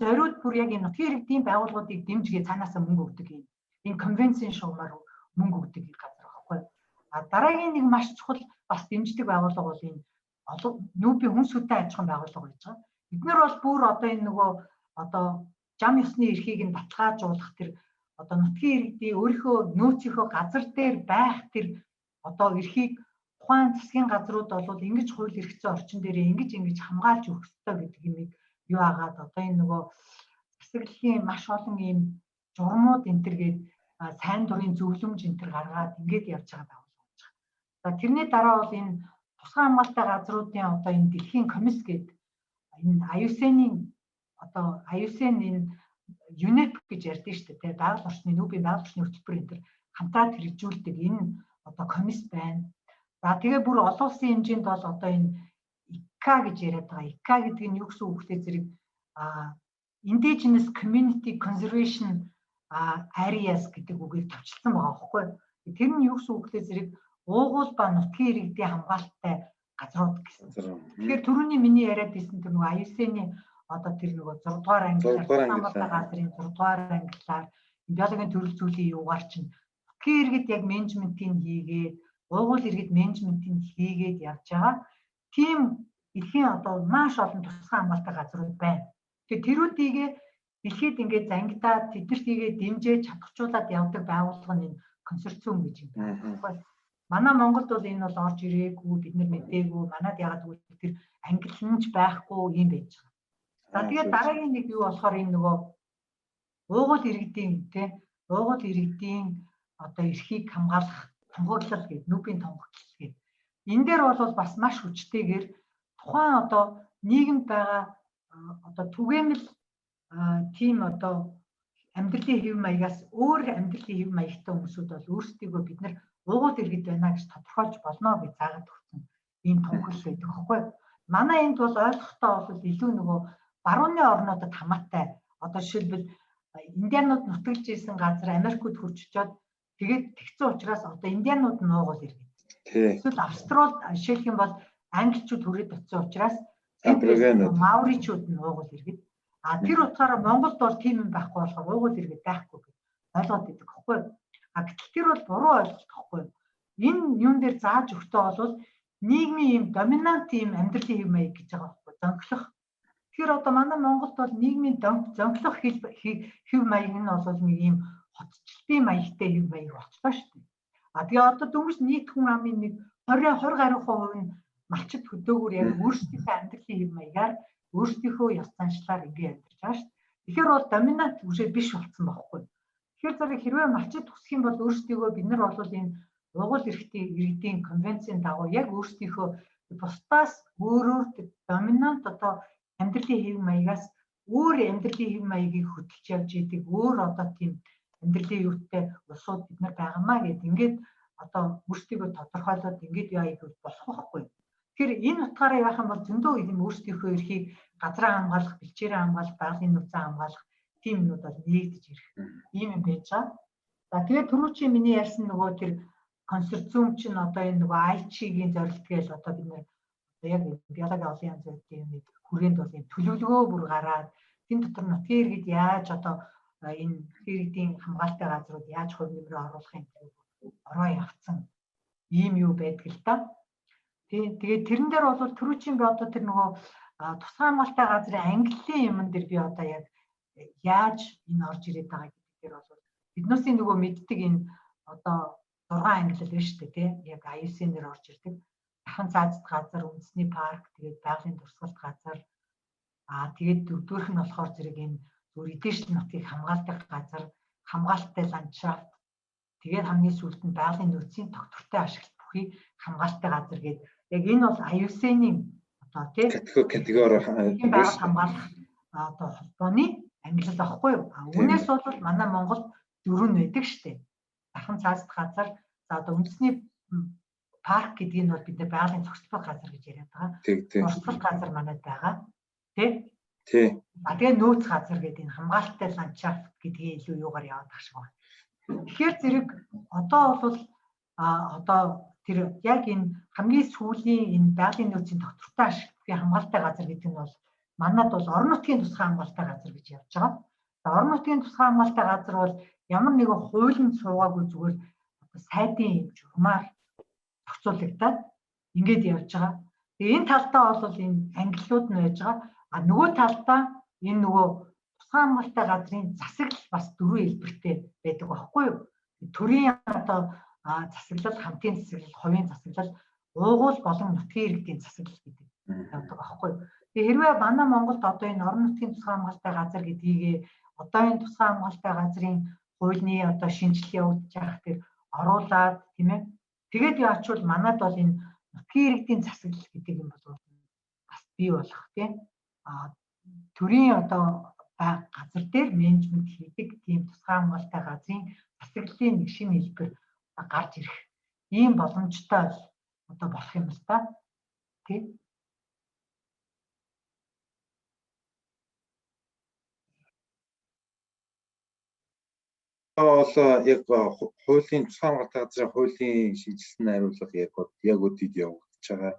зориуд бүр яг энэ нутгийн иргэдийн байгууллагуудыг дэмжгээ цаанаасаа мөнгө өгдөг юм. Энэ конвенцийн шугамар мөнгө өгдөг газар байхгүй. А дараагийн нэг маш чухал бас дэмждэг байгууллага бол энэ нүүбийн хүн сүтэн аж ахуйн байгууллага байж байгаа. Бид нар бол бүр одоо энэ нөгөө одоо зам ёсны эрхийг нь баталгаажуулах тэр одоо нутгийн иргэдийн өөрийнхөө нөөцийнхөө газар дээр байх тэр одоо эрхийг тухайн засгийн газрууд бол ингэж хууль эрхцэн орчин дээр ингэж хамгаалж өгөх ёстой гэдэг юмыг юу агаад одоо энэ нөгөө засаглалын маш олон ийм журмууд энэ төр гээд сайн дурын зөвлөмж энэ төр гаргаад ингэж явж байгаа байгууллага байж байгаа. За тэрний дараа бол энэ тусгай хамгаалалттай газруудын одоо энэ дэлхийн комисс гэдэг энэ IUCN-ийн одоо IUCN энэ UNEP гэж ярьдэн шүү дээ. Байгаль орчны нүүбийн байгаль орчны хөтөлбөр энэ төр хамтраад хэрэгжүүлдэг энэ одоо комисс байна. За тэгээ бүр олон улсын хэмжээнд бол одоо энэ ICCA гэж яриад байгаа. ICCA гэдэг нь юу гэсэн үг вэ? Зэрэг Indigenous Community Conservation Areas гэдэг үгийг тавьчихсан байгаа байхгүй. Тэр нь юу гэсэн үг вэ? Зэрэг уугуул ба нутгийн иргэдийн хамгаалалттай газрууд гэсэн. Тэгэхээр түрүүний миний яриад ирсэн тэр нөгөө IUCN-ийн одоо тэр нөгөө 6 дугаар ангиллаар хамгаалалттай газрын 6 дугаар ангиллаар биологийн төрөл зүйлийн юугаар чинь нутгийн иргэд яг менежментийг хийгээд уугуул иргэд менежментийг хийгээд явж байгаа. Тийм дэлхийн одоо маш олон тусгай хамгаалалттай газрууд байна. Тэгэхээр тэрүүдийгээ дэлхийд ингээд зангидаад тэднэртийгээ дэмжиж чадахжуулаад явдаг байгууллага нь энэ консорциум гэж юм байна. Манай Монголд бол энэ бол орж ирээгүй, бид нар мэдээгүй, манад ягаад гэвэл тэр ангилланч байхгүй юм байж байгаа. За тэгээд дараагийн нэг юу болохоор энэ нөгөө уугуул иргэдийн уугуул иргэдийн одоо эрхийг хамгаалах тунхаглал гэдэг нүүбийн тунхаглал гэдэг. Энэ дээр бол бас маш хүчтэйгээр тухайн одоо нийгэмд байгаа одоо түгээмэл тийм одоо амьдралын хэв маягаас өөр амьдралын хэв маягтай хүмүүсүүд бол өөрсдийгөө бид нар уугуул иргэд байна гэж тодорхойлж болно гэж заагаад өгсөн ийм тунхаглал байдаг байхгүй. Манай энд бол ойлгохтой бол илүү нөгөө барууны орнуудад хамаатай. Одоо жишээлбэл индианууд нутагж исэн газар Америкууд хурж очоод тэгээд тэгсэн учраас одоо индианууд нь уугуул иргэд. Эсвэл Австрал жишээлх юм бол англичууд хүрээд очсон учраас мауричууд нь уугуул иргэд. Тэр утгаараа Монголд бол тийм юм байхгүй болохоор уугуул иргэд байхгүй гэж ойлгоод байдаг байхгүй. Гэтэл тэр бол буруу ойлголт байхгүй. Энэ юун дээр зааж өгтөө бол нийгмийн юм доминант юм амьдралын хэв маяг гэж байгаа байхгүй. Зөнхлөх. Тэгэхээр одоо манай Монголд бол нийгмийн зөнхлөх хэв маяг нь бол нэг юм хотчлтын маягтай хэв маяг болчихлоо шүү дээ. Тэгээ одоо дөнгөж нийт хүн амын нэг 20 гаруй% нь малчит хөдөөгөр яг өөрсдийнхөө амьдралын хэв маягаар өөрсдийнхөө ёс заншлаар ингэ амьдарч байгаа шүү дээ. Тэгэхээр бол доминант үжээ биш болсон байхгүй. Тэгэхээр зэрэг хэрвээ малчит хүсэх юм бол өөрсдийгөө бид нар бол энэ уугуул иргэдийн конвенцийн дагуу яг өөрсдийнхөө бусдаас өөрөөр доминант одоо амьдралын хэв маягаас өөр амьдралын хэв маягийг хөдөлж явж идэг өөр одоо тийм амьдралын юутай улсууд бид нар байгаамаа гэд ингээд одоо өөрсдийгөө тодорхойлоод ингээд яа гэж болох байхгүй. Тэгэхээр энэ утгаараа яах юм бол зөндөө юм өөрсдийнхөө эрхийг газраа хамгаалах, бэлчээрээ хамгаалах, байгалийн нөөцөө хамгаалах тийм юмуд бол нэгдэж ирэх ийм юм байж байгаа. За тэгээд түрүү чи миний ярьсан нөгөө тэр консорциум чинь одоо энэ нөгөө IC-ийн зорилтгээл одоо бид нэр яг биологийн олон янз бүрийн юм хүрээнд бол юм төлөвлөгөө бүр гараад энэ дотор нутгийн иргэд яаж одоо энэ иргэдийн хамгаалалттай газрууд яаж хувь нэмрээ оруулах юм ороо явцсан ийм юу байдаг л та. Тэгээд тэрэн дээр бол түрүү чинь би одоо тэр нөгөө тусгай хамгаалалттай газрын ангиллын юмн дээр би одоо яг яаж энэ орж ирээд байгаа гэдэг дээр бол биднээсийн нөгөө мэддэг энэ одоо 6 ангиллал байна шүү дээ тий. Яг IUCN дээр орж ирдэг. Дахин цаазд газар, үндэсний парк, тэгээд байгалийн дурсгалт газар. Тэгээд дөрөвдүгээрх нь болохоор зэрэг энэ зүгээр эдээшл нутгийг хамгаалдаг газар, хамгаалттай ландшафт. Тэгээд хамгийн сүүлд нь байгалийн нөөцийн тогтвортой ашиглалт бүхий хамгаалалттай газар гэдэг. Яг энэ бол IUCN-ийн одоо тий категори хамгаалах одоо холбооны ангиллал багхгүй юу? Үүнээс бол манай Монголд 4 байдаг шүү дээ. Дахин цаазд газар, за одоо үндэсний парк гэдэг нь бол бид нар байгалийн зохицлох газар гэж яриад байгаа. Зохицлох газар манайд байгаа. Тий? Тэгээ нөөц газар гэдэг энэ хамгаалалттай ландшафт гэдгийг илүү юугаар яваад байгаа шиг байна. Тэгэхээр зэрэг одоо бол одоо тэр яг энэ хамгийн сүүлийн энэ байгалийн нөөцийн тогтвортой ашиглалтын хамгаалалттай газар гэдэг нь бол манайд бол орон нутгийн тусгай хамгаалалттай газар гэж явж байгаа. Орон нутгийн тусгай хамгаалалттай газар бол ямар нэгэн хуулийн суугаагүй зүгээр сайдын журмаар зохицуулагдаад ингэж явж байгаа. Тэгээ энэ талдаа бол энэ ангиллууд нь байж байгаа. А нөгөө талдаа энэ нөгөө тусгай хамгаалалттай газрын засаглал бас дөрвөн хэлбэртэй байдаг байхгүй юу? Төрийн одоо засаглал, хамтын засаглал, хувийн засаглал, уугуул болон нутгийн иргэдийн засаглал гэдэг явдаг байхгүй юу? Тэгээ хэрвээ манай Монголд одоо энэ орон нутгийн тусгай хамгаалалттай газар гэдгийг одоо энэ тусгай хамгаалалттай газрын хуулийн одоо шинжилгээ явагдаж байгаа хэрэг оруулаад тийм ээ. Тэгээд яачвал манад бол энэ нутгийн иргэдийн засаглал гэдэг юм бол бас бий болох тийм төрийн одоо газар дээр менежмент хийдэг тийм тусгай хамгаалалттай газрын засаглалын нэг шинэ хэлбэр гарч ирэх ийм боломжтой одоо болох юм л та тийм. бол яг хуулийн тусгай хамгаалалттай газрын хуулийн шинжилсэн найруулга яг өдөрт явагдаж байгаа.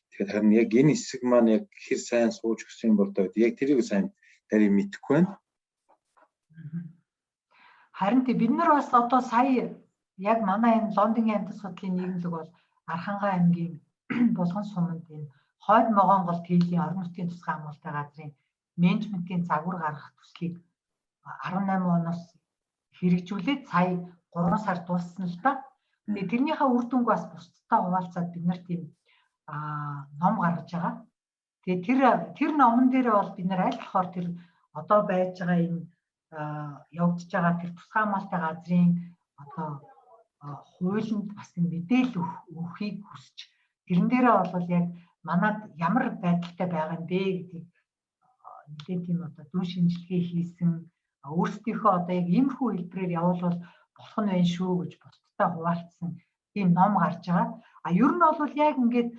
Тэгэхээр харин яг энэ хэсэг маань яг хэр сайн сууж өгсөн юм бол яг тэрийг сайн нарийн мэдэхгүй байна. Харин бид нар бас одоо сая яг манай энэ Лондонгийн амьтад судлалын нийгэмлэг бол Архангай аймгийн Булган суманд энэ хойд Могонгол тээлийн орон нутгийн тусгай хамгаалалттай газрын менежментийн загвар гаргах төслийг 18 оноос хэрэгжүүлээд сая 3 сар дууссан л да. Тэгээ тэрнийхээ үр дүнг бас бусдтай хуваалцаад бид нар тийм ном гаргаж байгаа. Тэгээ тэр номон дээр бол бид нар аль болохоор тэр одоо байж байгаа энэ явагдаж байгаа тэр тусгай хамгаалалттай газрын одоо хуулинд бас мэдээлэл өгөхийг хүсч тэрэн дээрээ бол яг манад ямар байдалтай байгаа юм бэ гэдгийг нэлээд тийм одоо дүн шинжилгээ хийсэн өөрсдийнхөө одоо яг иймэрхүү хэлбэрээр явуулвал болох нь байна шүү гэж бусдтай хуваалцсан тийм ном гарч байгаа. Ер нь бол яг ингээд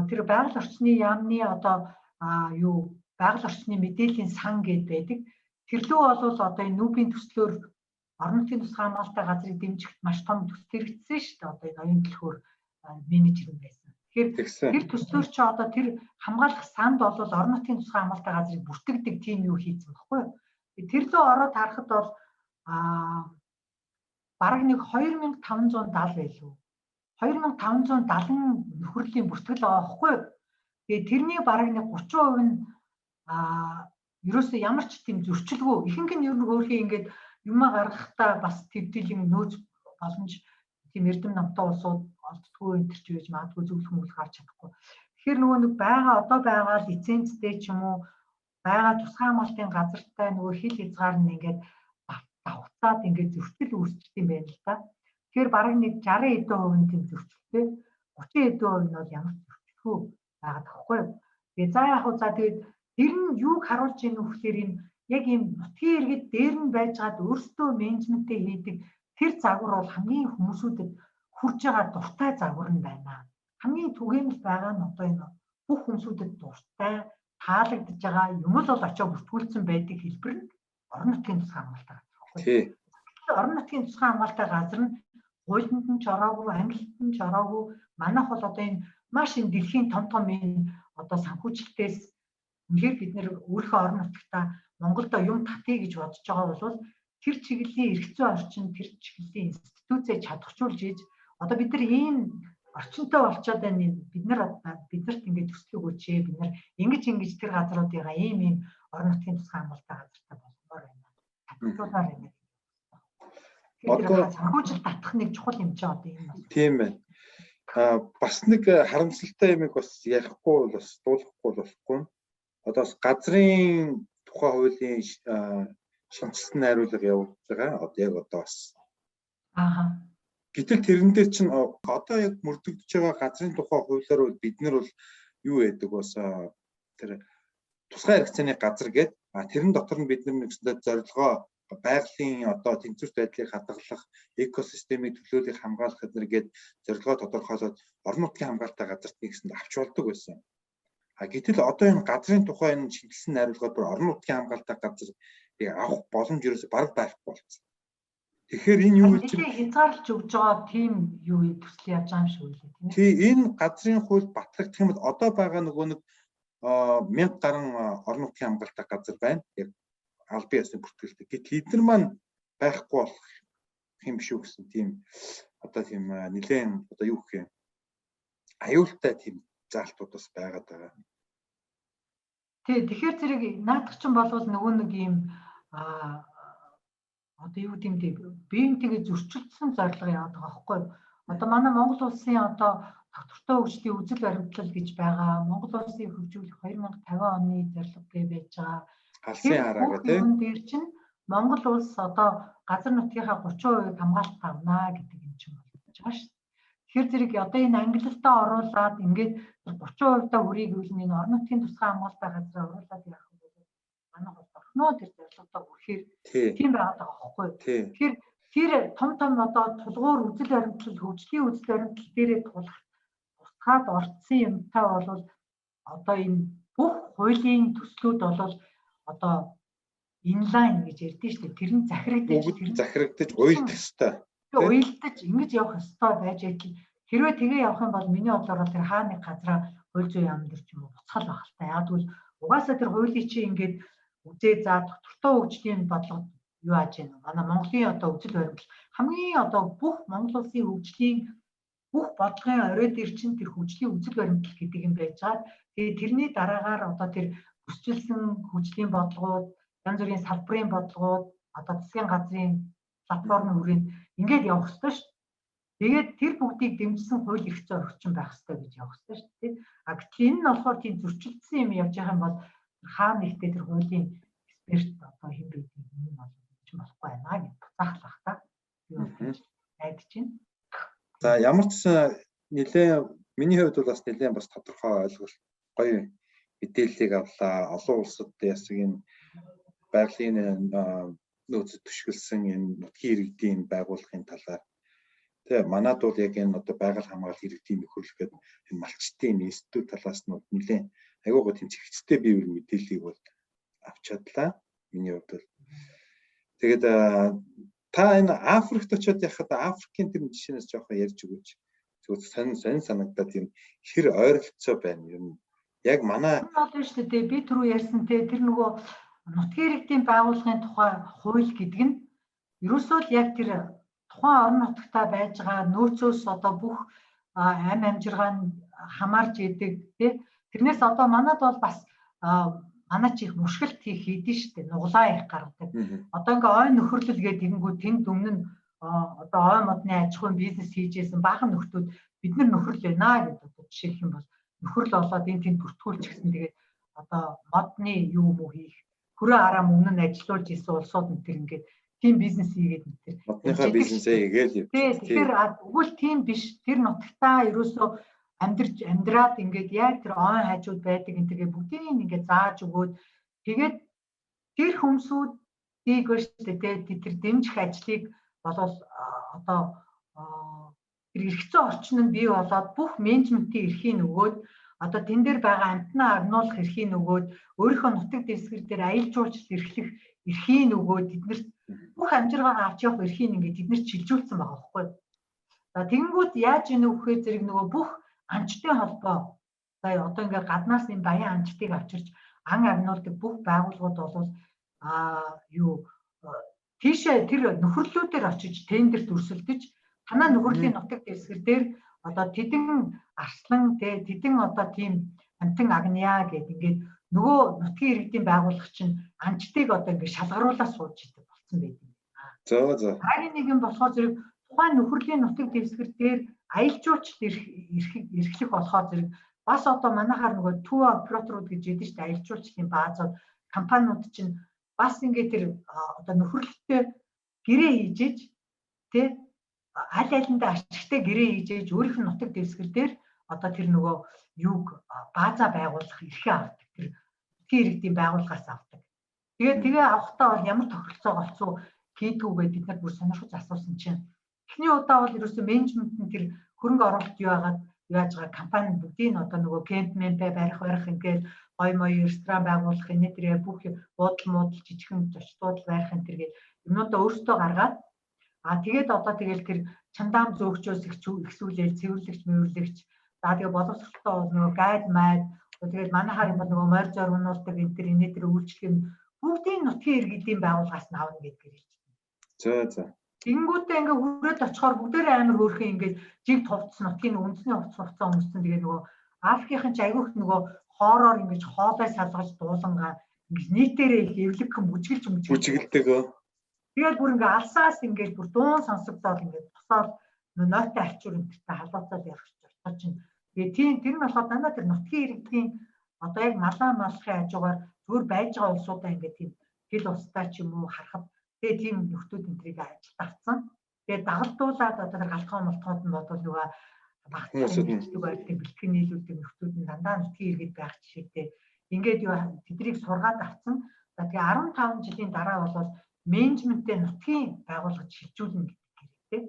тэр байгаль орчны яамны одоо байгаль орчны мэдээллийн сан гэдэг байдаг. Тэрлүү бол одоо энэ нүүбийн төслөөр орон нутгийн тусгай хамгаалалттай газрыг дэмжихэд маш том төсөл хэрэгжсэн шүү дээ. Одоо энэ оюун төлхөөр менежер юм байсан. Тэгэхээр тэр төслөөр чи одоо тэр хамгаалах санд бол орон нутгийн тусгай хамгаалалттай газрыг бүртгэдэг тийм юу хийсэн баггүй юу? Тэрлүү ороод харахад бол бараг нэг 2570 байлгүй. 2570 нөхөрлийн бүртгэл байгаа байхгүй юу? Тэгээ тэрний бараг нэг 30% нь ерөөсөө ямар ч тийм зөрчилгүй. Ихэнх нь ер нь өөрхий ингээд юмаа гаргахдаа бас төвдлийн нөөц боломж тийм эрдэм намтай улсууд олддгүй энэ төр ч байж магадгүй зөвлөх мөглөх авч чадахгүй. Тэгэхээр нөгөө нэг одоо байгаа лицензтэй ч юм уу байгаа тусгай хамгаалтын газартай нөгөө хил хязгаар нь ингээд давхцаад ингээд зөрчил үүсчихдээ юм байна л да. Тэгэхээр бараг нэг 60% тийм зөрчилтэй 30% нь бол ямар ч зөрчилгүй байгаа тоххой. Тэгээ за яг хөө за тэгээд тэр нь юуг харуулж ийн вөхлөөр энэ яг ийм нутгийн иргэд дээр нь байжгаад өөрсдөө менежментээ хийдэг тэр загвар бол хамгийн хүмүүсүүдэд хүрж байгаа дуртай загвар нь байна. Хамгийн түгээмэл байгаа нь одоо энэ бүх хүмүүсүүдэд дуртай таалагдж байгаа юм л бол очоо бүртгүүлсэн байдаг хэлбэр нь орон нутгийн тусгай хамгаалалттай газар. Тий. Орон нутгийн тусгай хамгаалалттай газар нь хуулинд нь ч ороогүй, ангилалд нь ч ороогүй. Манайх бол одоо энэ маш энэ дэлхийн том энэ одоо санхүүжилтээс үнэхээр бид нэр өөрийнхөө орон нутгатаа Монголдо юм татъя гэж бодож байгаа бол тэр чиглэлийн эрхцэн орчин, тэр чиглэлийн институцээ чадахжуулж ийж одоо бид нар ийм орчинтой болчиход байна. Биднэрт ингээд төслөг өгөөч. Бид нар ингэж тэр газруудыгаа ийм орон нутгийн тусгай хамгаалалттай газартай болгомоор байна. Татгалзуулаар байна. Одоо санхүүжилт татах нэг чухал юм чи одоо энэ байна. Тийм байна. Бас нэг харамсалтай юм бас ярихгүй бас дуулахгүй болохгүй. Одоо бас газрын тухай хуулийн шинжилсэн найруулга явуулж байгаа. Одоо яг одоо бас. Гэтэл тэрэн дээр чинь одоо яг мөрдөгдөж байгаа газрын тухай хуулиар бол бид нар бол юу яадаг бас тэр тусгай хэрэгцээний газар гэдэг. Тэрэн дотор нь бид нар нэгсэндээ зорилгоо байгалийн одоо тэнцвэрт байдлыг хадгалах, экосистемийг төлөөлөх хамгаалах гэднэргээд зорилгоо тодорхойлоод орон нутгийн хамгаалалттай газарт нэгсэнд авч болдог байсан. Гэтэл одоо энэ газрын тухай энэ шинжилсэн найруулгад бүр орон нутгийн хамгаалалттай газрыг авах боломж ерөөсөй бараг байхгүй болсон. Тэгэхээр энэ юу гэж хязгаарлаж өгж байгаа тийм юу төсөл явж байгаа юм шиг үлээ тийм ээ. Тий, энэ газрын хууль батлагдах юм бол одоо байгаа нөгөө нэг 1000 гаруй орон нутгийн хамгаалалттай газар байна. Яг албан ёсны бүртгэлтэй. Гэтэл эдгээр маань байхгүй болох юм шүү гэсэн тийм одоо тийм нэлээд одоо юу гэх юм аюултай тийм заалтуудаас байгаад байгаа. Тэгэхээр зэрэг наадах чинь болвол нөгөө нэг юм одоо юу гэдэг биеинтэйгээ зөрчилдсөн зорилго яваад байгаа байхгүй юу? Одоо манай Монгол улсын одоо доктортой хөгжлийн үзэл баримтлал гэж байгаа. Монгол улсыг хөгжүүлэх 2050 оны зорилго гэж байж байгаа. Алсын хараагаа тийм. Тэр чинь Монгол улс одоо газар нутгийнхаа 30% хамгаалалт авнаа гэдэг юм чинь болж байгаа шүү дээ. Тэгэхээр зэрэг одоо энэ ангиллалтаа оруулаад ингээд 30% та хүрийг үл энэ орон нутгийн тусгай хамгаалалтаа газар оруулаад явах юм бол манай хол орхноо тэр зорилгодоо хүрэхээр тийм байгаад байгаа байхгүй юу? Тэгэхээр тэр том одоо тулгуур үзэл баримтлал хөгжлийн үзэл баримтлал дээрээ тусгаад орцсон юмтай бол одоо энэ бүх хуулийн төслүүд бол одоо инлайн гэж ярьдэн шүү дээ. Тэр нь захирагдаж уйлдах ёстой. Уйлдаж ингэж явах ёстой байж идэл хэрвээ тэгээ явах юм бол миний бодлоор тэр хааны газраа хууль зүйн яамд ч юм уу буцхал байх л та. Яг бол угаасаа тэр хуулийн чинь ингээд үзээ за доктортой хөгжлийн бодлого юу ааж байна. Манай Монголын одоо үзэл баримтлал хамгийн одоо бүх Монгол улсын хөгжлийн бүх бодлогын орой дээр чинь тэр хөгжлийн үзэл баримтлал гэдэг юм байж байгаа. Тэгээ тэрний дараагаар одоо тэр хүсчилсэн хөгжлийн бодлогууд, янз бүрийн салбарын бодлогууд, одоо засгийн газрын платформ хүрээнд ингээд явах ёстой шүү дээ. Тэгээд тэр бүгдийг дэмжсэн хууль эрх зүйн орчин байх ёстой гэж явах ёстой шүү дээ. Гэтэл энэ нь болохоор тийм зөрчилдсөн юм явж байгаа юм бол хаана нэгтээ тэр хуулийн эксперт одоо хэн байдаг юм бол ч болохгүй байна гэж буцаахлах та. Би бол найдаж байна. За ямар ч миний хувьд бол бас нэлээд бас тодорхой ойлголт гоё мэдээллийг авлаа. Олон улсад ясаг энэ байгалийн нөөцөд төшгөлсөн энэ нутгийн иргэдийн байгууллагын талаар тэгээ манад бол яг энэ одоо байгаль хамгаалалт иргэдийн нөхөрлөх гэдэг энэ малчтын институт талаас нь нэлээд айгуугаа тийм зэгцтэй бие мэдээллийг бол авч чадлаа. Миний хувьд бол тэгээд та энэ Африкт очиод яхад Африкийн тэр жишээнээс жоохон ярьж өгөөч. Зөвхөн сонин санагдаад юм хэр ойролцоо байна юм. Яг манай бол шүү дээ би түрүү ярьсан тэр нөгөө нутгийн иргэдийн байгууллагын тухай хууль гэдэг нь ерөөсөө л яг тэр тухайн орон нутгатаа байж байгаа нөөцөөс одоо бүх амь амжиргаанд хамаарж идэг тий. Тэрнээс одоо манад бол бас манай чих мушгилт хийдэж штэ нуглаа их гаргадаг. Одоо ингээ ой нөхөрлөл гэдэг тэгэнгүү тэнд өмнө нь одоо ой модны аж ахуйн бизнес хийжсэн баахан нөхдүүд бид нар нөхөрл байна гэдэг одоо жишээлх юм бол нөхөрл болоод энэ тэнд бүртгүүлж гисэн тэгээд одоо модны юу муу хийх хүрээ араа өмнө нь ажиллуулж исэн улсууд нь тэр ингээд тийм бизнес хийгээд тэр модныхаа бизнесээ хийгээл. Тэгэхээр өгвөл тийм биш тэр нутагтаа ерөөсөө амьдраад ингээд яг тэр ой хажууд байдаг энэ тэгээ бүгдийг ингээд зааж өгөөд тэгээд тэр хүмүүсүүдийг өштэй тэр дэмжих ажлыг болол одоо тэр эрх зүйн орчин нь бий болоод бүх менежментийн эрхийг өгөөд одоо тэн дээр байгаа амтнаа агнуулах эрхийг өгөөд өөрийнхөө нутаг дэвсгэр дээр аялал жуулчлал эрхлэх эрхийг өгөөд тэднэрт бүх амжиргаа авч явах эрхийг ингээд тэднэрт шилжүүлсэн байгаа байхгүй. За тэгэнгүүт яаж ийнө вэхээр зэрэг нөгөө бүх анчтын холбоо сая одоо ингээд гаднаас энэ баян анчтыг авчирч ан агнуулдаг бүх байгууллагууд бол тийшээ тэр нөхөрлөлүүдээр очиж тендерт өрсөлдөж танаа нөхөрлийн нутаг дэвсгэр дээр одоо тэдэн арслан тэдэн одоо тийм амтан агнья гэд ингээд нөгөө нутгийн иргэдийн байгууллага чинь анчтыг одоо ингээд шалгаруулаад сууж идэг болсон байдаг. За. Харин нэг юм болохоор зэрэг тухайн нөхөрлийн нутаг дэвсгэр дээр аялал жуулчлал эрхлэх болохоор зэрэг бас одоо манайхаар нөгөө төв операторууд гэж яддаг шүү дээ аялал жуулчлалын баазууд компаниуд чинь бас ингээд тэр одоо нөхөрлөлтөд гэрээ хийжээж тий аль алиндаа ашигтай гэрээ хийжээж өөрийнх нь нутаг дэвсгэр дээр одоо тэр нөгөө юуг баазаа байгуулах эрхээ авдаг тэр нутгийн иргэдийн байгууллагаас авдаг. Тэгээ авахтаа бол ямар тохиролцоо голцоо хийдгүүгээ бид нар бүр сонирхож асуусан чинь эхний удаа бол ерөөсөө менежмент нь тэр хөрөнгө оруулалт юу яагаад яаж байгаа компани бүгдийг нь одоо нөгөө кемпмент барих ингээд гой моё ресторан байгуулах энэ тэрэ бүх буудал жижигхэн зочдууд барих энэ тэргээд юмудаа өөрсдөө гаргаад тэгээд одоо тэгэл тэр чандаам зөөгчөөс ихсүүлээл цэвэрлэгч мөвөрлөгч за тэгээ боловсролтой бол нөгөө гайд майд тэгээд манайхаар юм бол нөгөө морь зоргонуулдаг энэ тэр үйлчлэг нь бүгдийн нутгийн иргэдийн байгууллагаас нь авна гэдгээр хэлж байна. За. Тэнгүүтээ ингээ хүрээд очихоор бүгдээрээ амар хөөрхөн ингээ жиг товцсон нутгийн үндэсний хувцас өмссөн тэгээ нөгөө Африкийн ч айгүйх нөгөө хоороор ингэж хоолой салгаж дуулангаа ингэж нийтээрээ их эвлэгхэн бүжгэлдэг. Тэгээд бүр ингээ алсаас ингээд бүр дуун сонсогдоод ингээд босоод нойтой арчуур өнтертэй халууцаад явах ч чинь. Тэгээд тэр нь болохоор дандаа тэр нутгийн иргэдийн одоо яг малаа малахын хажуугаар зүгээр байж байгаа улсуудаа ингээд тийм хил устдаа ч юм уу харахад тэгээд тийм нөхдүүд энтрийг ажилд авсан. Тэгээд дагалдуулаад одоо тэр галхаа молтгоод нь бодвол нөгөө багцлог байдаг бэлтгэн нийлүүлдэг нөхдүүд нь дандаа нутгийн иргэд байх жишээтэй. Ингээд юу тэднийг сургаад авсан. За тэгээ 15 жилийн дараа бол менежменттэй нутгийн байгууллагад шилжүүлнэ гэдэг хэрэгтэй.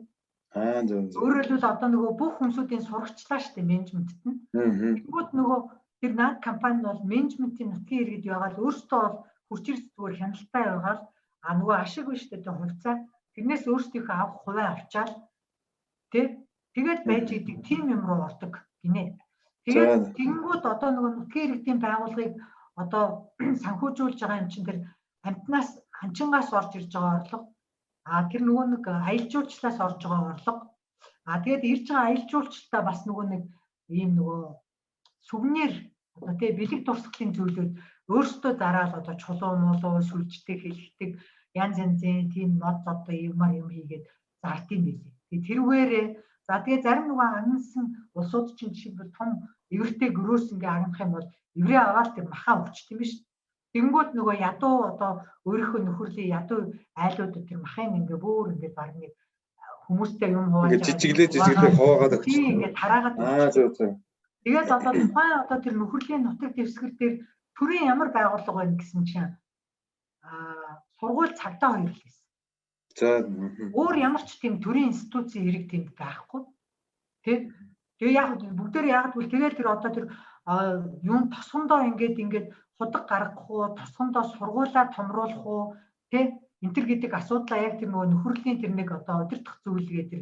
Өөрөөр хэлбэл одоо нөгөө бүх хүмүүсийн сурагчлаа шүү дээ менежментэд нь. Тэгвэл нөгөө тэр наад компани бол менежментийн нутгийн иргэд яагаад өөрсдөө бол хүч зүгээр хяналттай байгаад нөгөө ашиг биш дээ хувьцаа тэрнээс өөрсдийнхөө авах хувиа авчаал тэгээд байж идэг тим юм руу ордог гинэ. Тэгээд тэгэнгүүт одоо нөгөө нутгийн иргэдийн байгууллагыг одоо санхүүжүүлж байгаа юм чинь тэр амтнаас ханчингаас орж ирж байгаа орлого тэр нөгөө нэг аялал жуулчлалаас орж байгаа орлого тэгээд ирж байгаа аялал жуулчлалтаа бас нөгөө нэг ийм нөгөө сүвнэр одоо тий бэлэг дурсгалын зүйлүүд өөрсдөө дараал одоо чулуу муулуу сүлждэг хэлхдэг янз янзын тийм мод одоо юм хийгээд зард юм билээ. Тэрвээрээ за тэгээ зарим нөгөө агнсан улсууд чинь жишээлбэл том эвэртэй гөрөөс ингээ агнах юм бол эврээ аваад тэр махаа өчт юм биш. Тэнгүүд нөгөө ядуу одоо өөрийнхөө нөхөрлийн ядуу айлуудад тэр махын ингээ бүр ингээ баг нэг хүмүүстэй юм хувааж жижиглээ хуваагаад өгч. Ингээ тараагаад. Тэгээд одоо тухайн одоо тэр нөхөрлийн нутаг дэвсгэр дээр төрийн ямар байгууллага байна гэсэн чинь сургууль цагдаа хоёр л байсан. За өөр ямар ч тийм төрийн институцийн хэрэг тэнд байхгүй. Тэгээ яг бүгдээр яг тэгвэл тэгээд тэр одоо тэр юм тосгондоо ингээд худаг гаргах уу, тосгондоо сургуулаа томруулах уу, энтер гэдэг асуудлаа яг тэр нөгөө нөхөрлийн тэр нэг одоо удирдах зүйлгээ тэр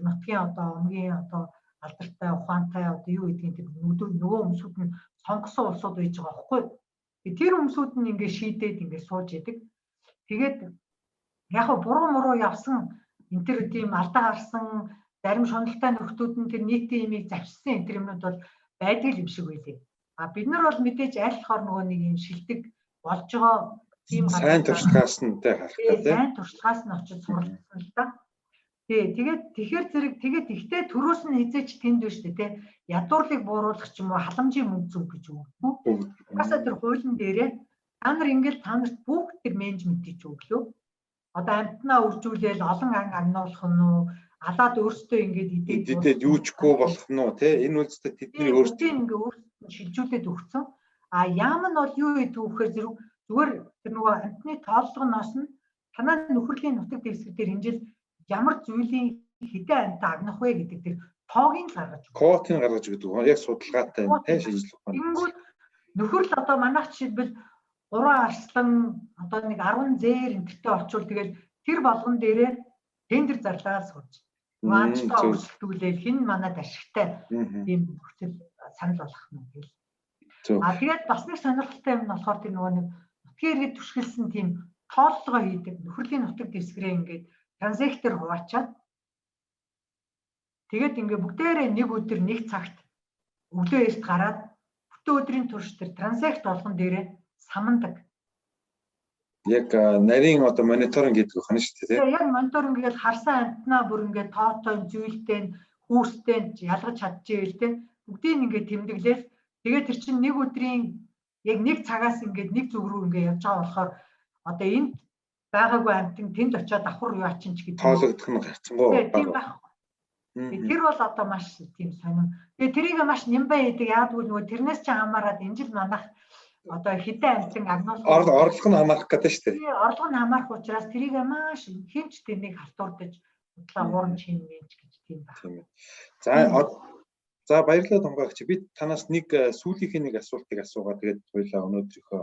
нутгийн одоо өмгийн одоо алдартай ухаантай одоо юу гэдгийг тэр нөгөө хүмүүсүүд нь сонгосон улсууд байж байгаа байхгүй. Тэр хүмүүсүүд нь ингээд шийдээд ингээд сууж идэг. Тэгээд яг буруу муруу явсан энтер тийм алдаа гарсан зарим шуналтай нөхдүүд нь тэр нийтийн имийг завчсан энэ юмнууд бол байдаг юм шиг байлээ. Бид нар бол мэдээж айлхаар нөгөө нэг юм шилдэг болж байгаа тийм сайн туршлагаас нь харах гэдэг. Сайн туршлагаас нь очиж суралцсан л да. Тэгээд тэгэхэр зэрэг тэгээд ихтэй төрөөс нь хизээч тэнд биш үү ядуурлыг бууруулах ч юм уу халамжийн мөнгө зүг гэж өгөхгүй. Угаасаа тэр хуулийн дээрээ та нар ингээд та нарт бүх тэр менежментийг өглөө. Одоо амтнаа үржүүлээл олон агнуулах нь уу алаад өөртөө ингээд идээд юучгүй болох нь уу энэ үйлдэлтэй тэдний өөртөө ингээд өөртөө шилжүүлээд өгсөн. Яам нь бол юу гэдэг вэхээр зүгээр тэр нөгөө амтны тооллогоноос нь танаа нөхөрлийн нутаг дэвсгэр дээр энэ жил ямар зүйлийн хэдэн амтаа агнах вэ гэдэг тэр тоогийн гаргаж өгдөг. Квотын гаргаж өгдөг. Яг судалгаатай шинжилгээ ухаан. Тэнгүүд нөхөр л одоо манайх жишээлбэл 3 арслан одоо нэг 10 зээр энтертэй очвол тэгэл тэр болгон дээрээ тендер зарлаа сууж. Маачтаа өрсөлдүүлээл хин манад ашигтай ийм нөхцөл санал болгох нь гэл. Тэгээд бас нэг сонирхолтой юм нь болохоор тэр нөгөө нэг нутгийн иргэд түшгэлсэн тийм тооллогоо хийдэг. Нөхөрлийн нутаг дэвсгэрээ ингээд транзактор хуваачаад тэгээд ингээд бүгдээрээ нэг өдөр нэг цагт өглөө эрт гараад бүтэн өдрийн турш тэр транзакт болгон дээрээ самандаг. Яг нарийн одоо мониторинг гэдэг ухаан шүү дээ. Яг мониторинг гэдэг харсан амтнаа бүр ингээд тоотой зүйлтэй хүүстэй ялгаж чадчихъя л дээ. Бүгдийг ингээд тэмдэглээл. Тэгээд тэр чинь нэг өдрийн яг нэг цагаас ингээд нэг зүг рүү ингээд явж байгаа болохоор одоо энд байгаагүй амтын тэнд очиод давхар юу ачин ч гэдэг. Тоологдох нь гарцсангуу баг. Тэр бол одоо маш тийм сонин. Тэгээд тэрийг маш нямбай хийдэг. Яг тэгвэл нөгөө тэрнээс ч хамаарат энэ жил манайх одоо хэдэн амтын агнуулах орлого нь хамаарах гэдэг шүү дээ. Орлого нь хамаарах учраас тэрийг маш хэмж тэрнийг халтуурдаж удлаа уурн чинь мэж гэж тийм байна. За баярлалаа Тонгоогч. Би танаас нэг сүүлийнхээ нэг асуултыг асуугаад тэгээд хоёлаа өнөөдрийнхөө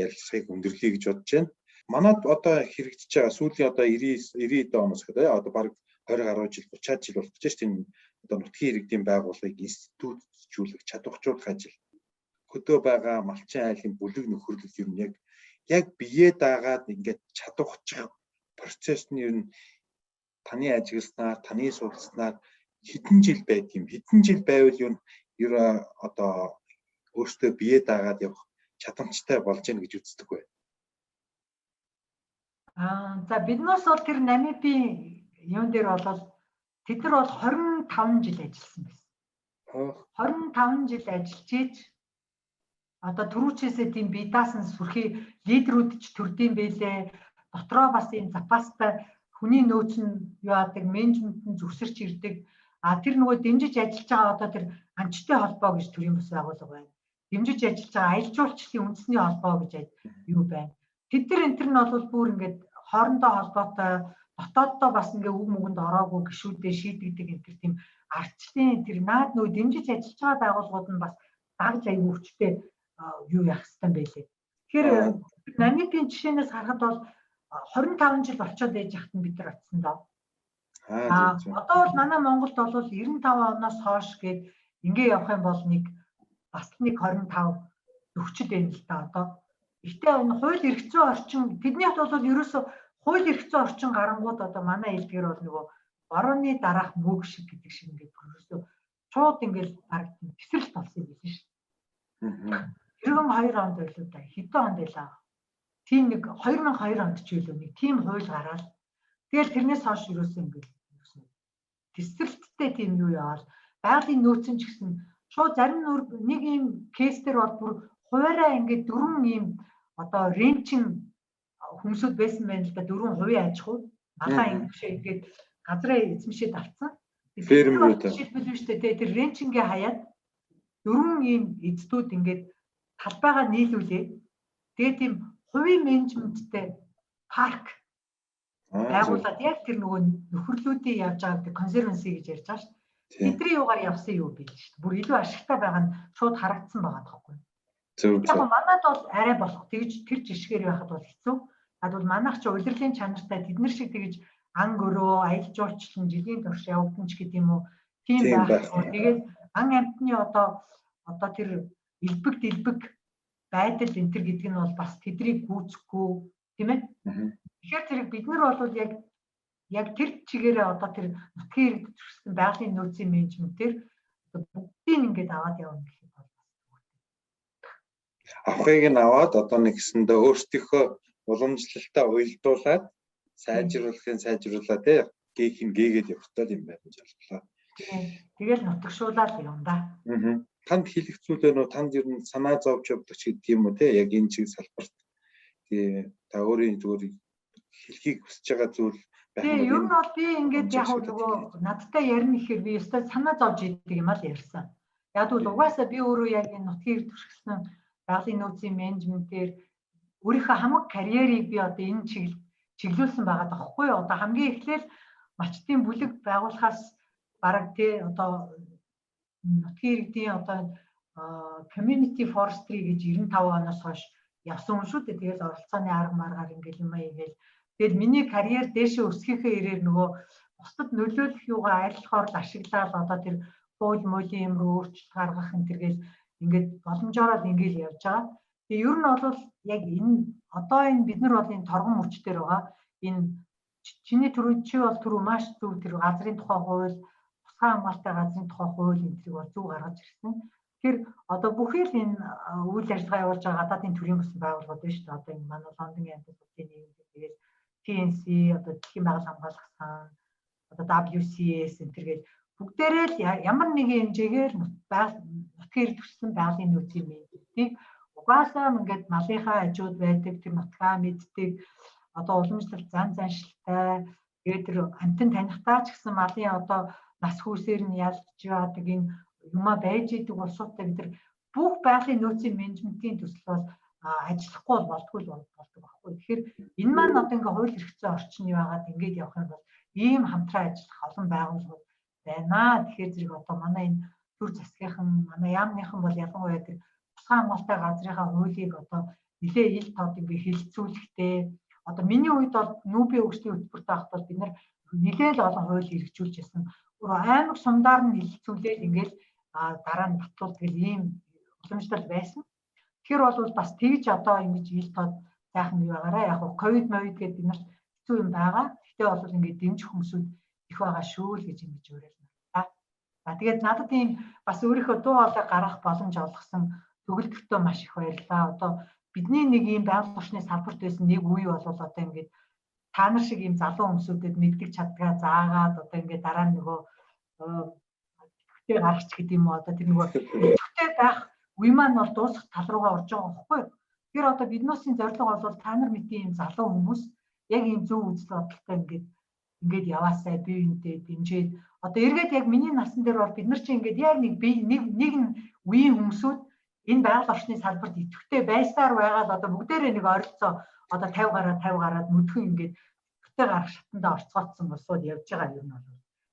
ярилцлагыг өндөрлөе гэж бодож байна. Манайд одоо хэрэгжиж байгаа сүүлийн одоо 90 оноос гэдэг одоо баг 20 гаруй жил 30 жил болж байна шүү дээ. Одоо нутгийн иргэдийн байгууллагыг институтжүүлэх, чадваржуулах ажил. Хөдөө байгаа малчин айлын бүлэг нөхөрлөл юм яг бие даагаад ингээд чадварчих процесс нь ер нь таны ажигласнаар, таны судалснаар хэдэн жил байд юм. Хэдэн жил байвал юу ер одоо өөртөө бие даагаад явах чадамжтай болж гэнэ гэж үздэг бай. За биднээс бол тэр Намибийн юун дээр бол тэд нар бол 25 жил ажилласан байсан. 25 жил ажиллаж ийж одоо түрүүчээсээ тийм бие даасан сүрхий лидерүүд ч төрдөйм байлээ. Дотроо бас энэ запастай хүний нөөц нь юу яадаг, менежмент нь зүсэрч ирдэг. Тэр нөгөө дэмжиж ажиллаж байгаа одоо тэр амчтай холбоо гэж төрийн бас байгууллага байна. Дэмжиж ажиллаж байгаа аялал жуулчлалын үндэсний холбоо гэж юу байна. Тэд нар энэ төр нь бол бүр ингээд хоорондоо холбоотой дотооддоо бас ингээ үг мөгөнд ороогүй гişүүдээ шийдэгдэг энэ төр тийм ардчлалын тэр наад нөгөө дэмжиж ажиллаж байгаа байгууллагууд нь бас дагж аягүй хүчтэй юу яах хэвээр байлээ. Тэгэхээр Намибийн жишээнээс харахад бол 25 жил болчиход ээж хат нь бид нар очсон доо. Одоо бол манай Монголд бол 95 оноос хойш гээд ингээ явах юм бол бас нэг 25 төгчд байна л та одоо. Гэхдээ энэ хууль эрх зүйн орчин тэднийхд бол ерөөсө хууль эрх зүйн орчин гарангууд одоо манай хэлдгээр бол нөгөө борооны дараах мөг шиг гэдэг шиг ингээд ерөөсө шууд ингээд харагдсан тесрэлт болсон юм биш үү? 92 онд байлоо да. Хэдэн онд байлаа? Тийм нэг 2002 онд ч байлоо нэг тийм хууль гараад тэгэл тэрнээс хойш ерөөсө ингээд тесрэлттэй тийм юу яваал байгалийн нөөцөн ч гэсэн шууд зарим нэг ийм кейс дээр бол бүр хуваараа ингээд 4 ийм одоо ренчин хүмүүсүүд байсан байна л да 4 хувийн аж ахуй малаа ингэшээ ингээд газраа эзэмшээд авцсан. Жишээлбэл биш үү тэр ренчингээ хаяад 4 ийм эздүүд ингээд талбайгаа нийлүүлээд тэгээ тийм хувийн менежменттэй парк байгуулад яг тэр нөгөө нөхөрлүүдийн явж байгаа консервенси гэж ярьж байгаа шүү. Тэдний юугаар явсан юу биш шүү. Бүр илүү ашигтай байгаа нь шууд харагдсан байгаа тоххой. Яг манайд бол арай болох тэгж тэр жишгээр байхад бол хэцүү. Бол манайх ч улирлын чанартай тэд нар шиг тэгж ан гөрөө аялал жуулчлал жилийн турш явагдана ч гэдэг юм уу. Тийм байх. Тэгээд ан амьтны одоо тэр элбэг дэлбэг байдал энэ төр гэдэг нь бол бас тэдрийг гүйцэхгүй тийм ээ. Тэгэхээр зэрэг бид нар бол яг тэр чигээрээ одоо тэр нутгийн иргэд төрсэн байгалийн нөөцийн менежментээр бүгдийг ингээд аваад явна гэхэд бол авахыг нь аваад одоо нэгсэндээ өөрсдийнхөө уламжлалтаа уялдуулаад сайжруулаад гээх юм гээгээд явахтал юм байна жаалаа. Тэгэл нутагшуулаад явна да. Танд хэлэх зүйлээ нөө танд ер нь санаа зовж явдаг ч гэдэг юм уу те яг энэ чиг салбарт тий та өөрийн зүгээр хэлхийг хүсэж байгаа зүйл байх нь. Ер нь бол би ингээд яг нөгөө надтай ярина гэхээр би өстой санаа зовж идэг юм аа л ярьсан. Яг бол угаасаа би өөрөө яг энэ нутгийн иргэд төрсөн байгалийн нөөцийн менежментээр өөрийнхөө хамаг карьерийг би одоо энэ чиглүүлсэн байгаа даахгүй юу. Одоо хамгийн эхлээл малчтын бүлэг байгуулахаас бараг тий одоо нутгийн иргэдийн одоо community forestry гэж 95 оноос хойш явсан юм шүү дээ. Тэгэл оролцооны арга маргаар ингээл юм ийгээл. Тэгэл миний карьер дээшээ өсгийнхээ ирээр нөгөө бусдад нөлөөлөх юугаа арилгахоор л ашиглаад одоо тэр хууль муулийн юм руу өөрчлөлт гаргах энэ төргээл ингээд боломжоор л ингээл явж байгаа. Тэгээ ер нь бол яг энэ одоо энэ бид нар бол энэ торгон мөч дээр байгаа. Энэ чиний чи бол түрүү маш зөв тэр газрын тухай хууль, тусгай хамгаалалттай газрын тухай хууль энтрийг бол зөв гаргаж ирсэн. Тэгэхээр одоо бүхий л энэ үйл ажиллагаа явуулж байгаа гадаадын төрийн бас байгууллагууд байна шүү дээ. Одоо энэ манай Лондонгийн амьтад бүсийн нийгэм тэгээд TNC одоо дэлхийн байгаль хамгаалах сан, одоо WCS энтергээл бүгдээрээ л ямар нэгэн хэмжээгээр нутгийн төссөн байгалийн нөөцийн мэддэг. Угаасаа ингээд малынхаа хажууд байдаг тэр нутгаа мэддэг. Одоо уламжлалт заншилтай тэгээд тэр амтэн танихтаа ч гэсэн малын одоо нас хүүсээр нь ялж яадаг энэ юмаа байж идэг улсуудтай бид нар бүх байгалийн нөөцийн менежментийн төсөл бол ажиллахгүй болдгоо болдог байхгүй. Тэгэхээр энэ маань одоо ингээ хууль эрх зүйн орчны байгаад ингээд явах юм бол ийм хамтран ажиллах олон байгууллагууд байна. Тэгэхээр зэрэг одоо манай энэ төр засгийнхан, манай яамныхан бол ялангуяа тэр тусгай хамгаалалттай газрынхаа хуулийг одоо нэлээ ил тод ингээ хэлэлцүүлэхтэй. Одоо миний үед бол нүүбийн хөгжлийн хөтөлбөрт байхад бол бид нар нэлээ л олон хууль хэрэгжүүлж байсан. Аймаг сумдаар нь хэлэлцүүлээд ингээл дараа нь батлуулдаг ийм уламжлал байсан. Тэгэхээр бол бас тэгж одоо ингэж ил тод сайхан юу байгаараа яг ковид мовид гэдэг бид нарт хэцүү юм байгаа. Гэхдээ бол ингээд дэмжих хүмүүсүүд их байгаа шүү л гэж ингэж уриална. Тэгээд надад ийм бас өөрийнхөө дуу хоолой гаргах боломж олгосон төгөлдртөө маш их баярлалаа. Одоо бидний нэг ийм байгаль орчны салбарт байсан нэг үе бол одоо ингээд та нар шиг ийм залуу хүмүүсүүдэд мэддэг чаддгаа заагаад одоо ингээд дараа нь нөгөө идэвхтэй гаргач гэдэг юм уу одоо тэр нөгөө идэвхтэй байх үе маань бол дуусах тал руугаа орж байгаа байхгүй юу? Тэр одоо биднээсийн зорилго бол та нар мэдээ ийм залуу хүмүүс яг ийм зөв үзэл бодолтой ингээд яваасай бие биенээ дэмжиж одоо эргээд яг миний насан дээр бол бид нар чинь ингээд яг нэг үеийн хүмүүсүүд энэ байгаль орчны салбарт идэвхтэй байсаар байгаад одоо бүгдээрээ нэг ойролцоо одоо 50 гараад нүдхэн ингээд идэвхтэй гарах шатанда орцгоцсон босоод явж байгаа юм бол.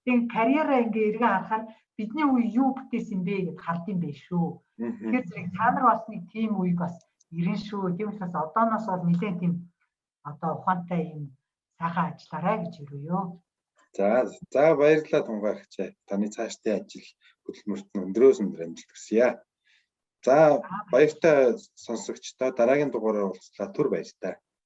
Тэгээд карьераа ингээд эргээ харахаар бидний үе юу бүтээсэн бэ гэд хард юм биш шүү. Тэгэхээр зэрэг та нар бас нэг тийм үе бас ирэн шүү. Тийм учраас одооноос бол нэлээд тийм одоо ухаантай юм сайхан ажиллаарай гэж өрөөё. За баярлалаа Тунгайгч. Таны цаашдын ажил хөдөлмөрт нь өндрөөс өндөр амжилт хүсье. За баяртай сонсогчдоо дараагийн дугаараар уулзлаа. Түр баяртай.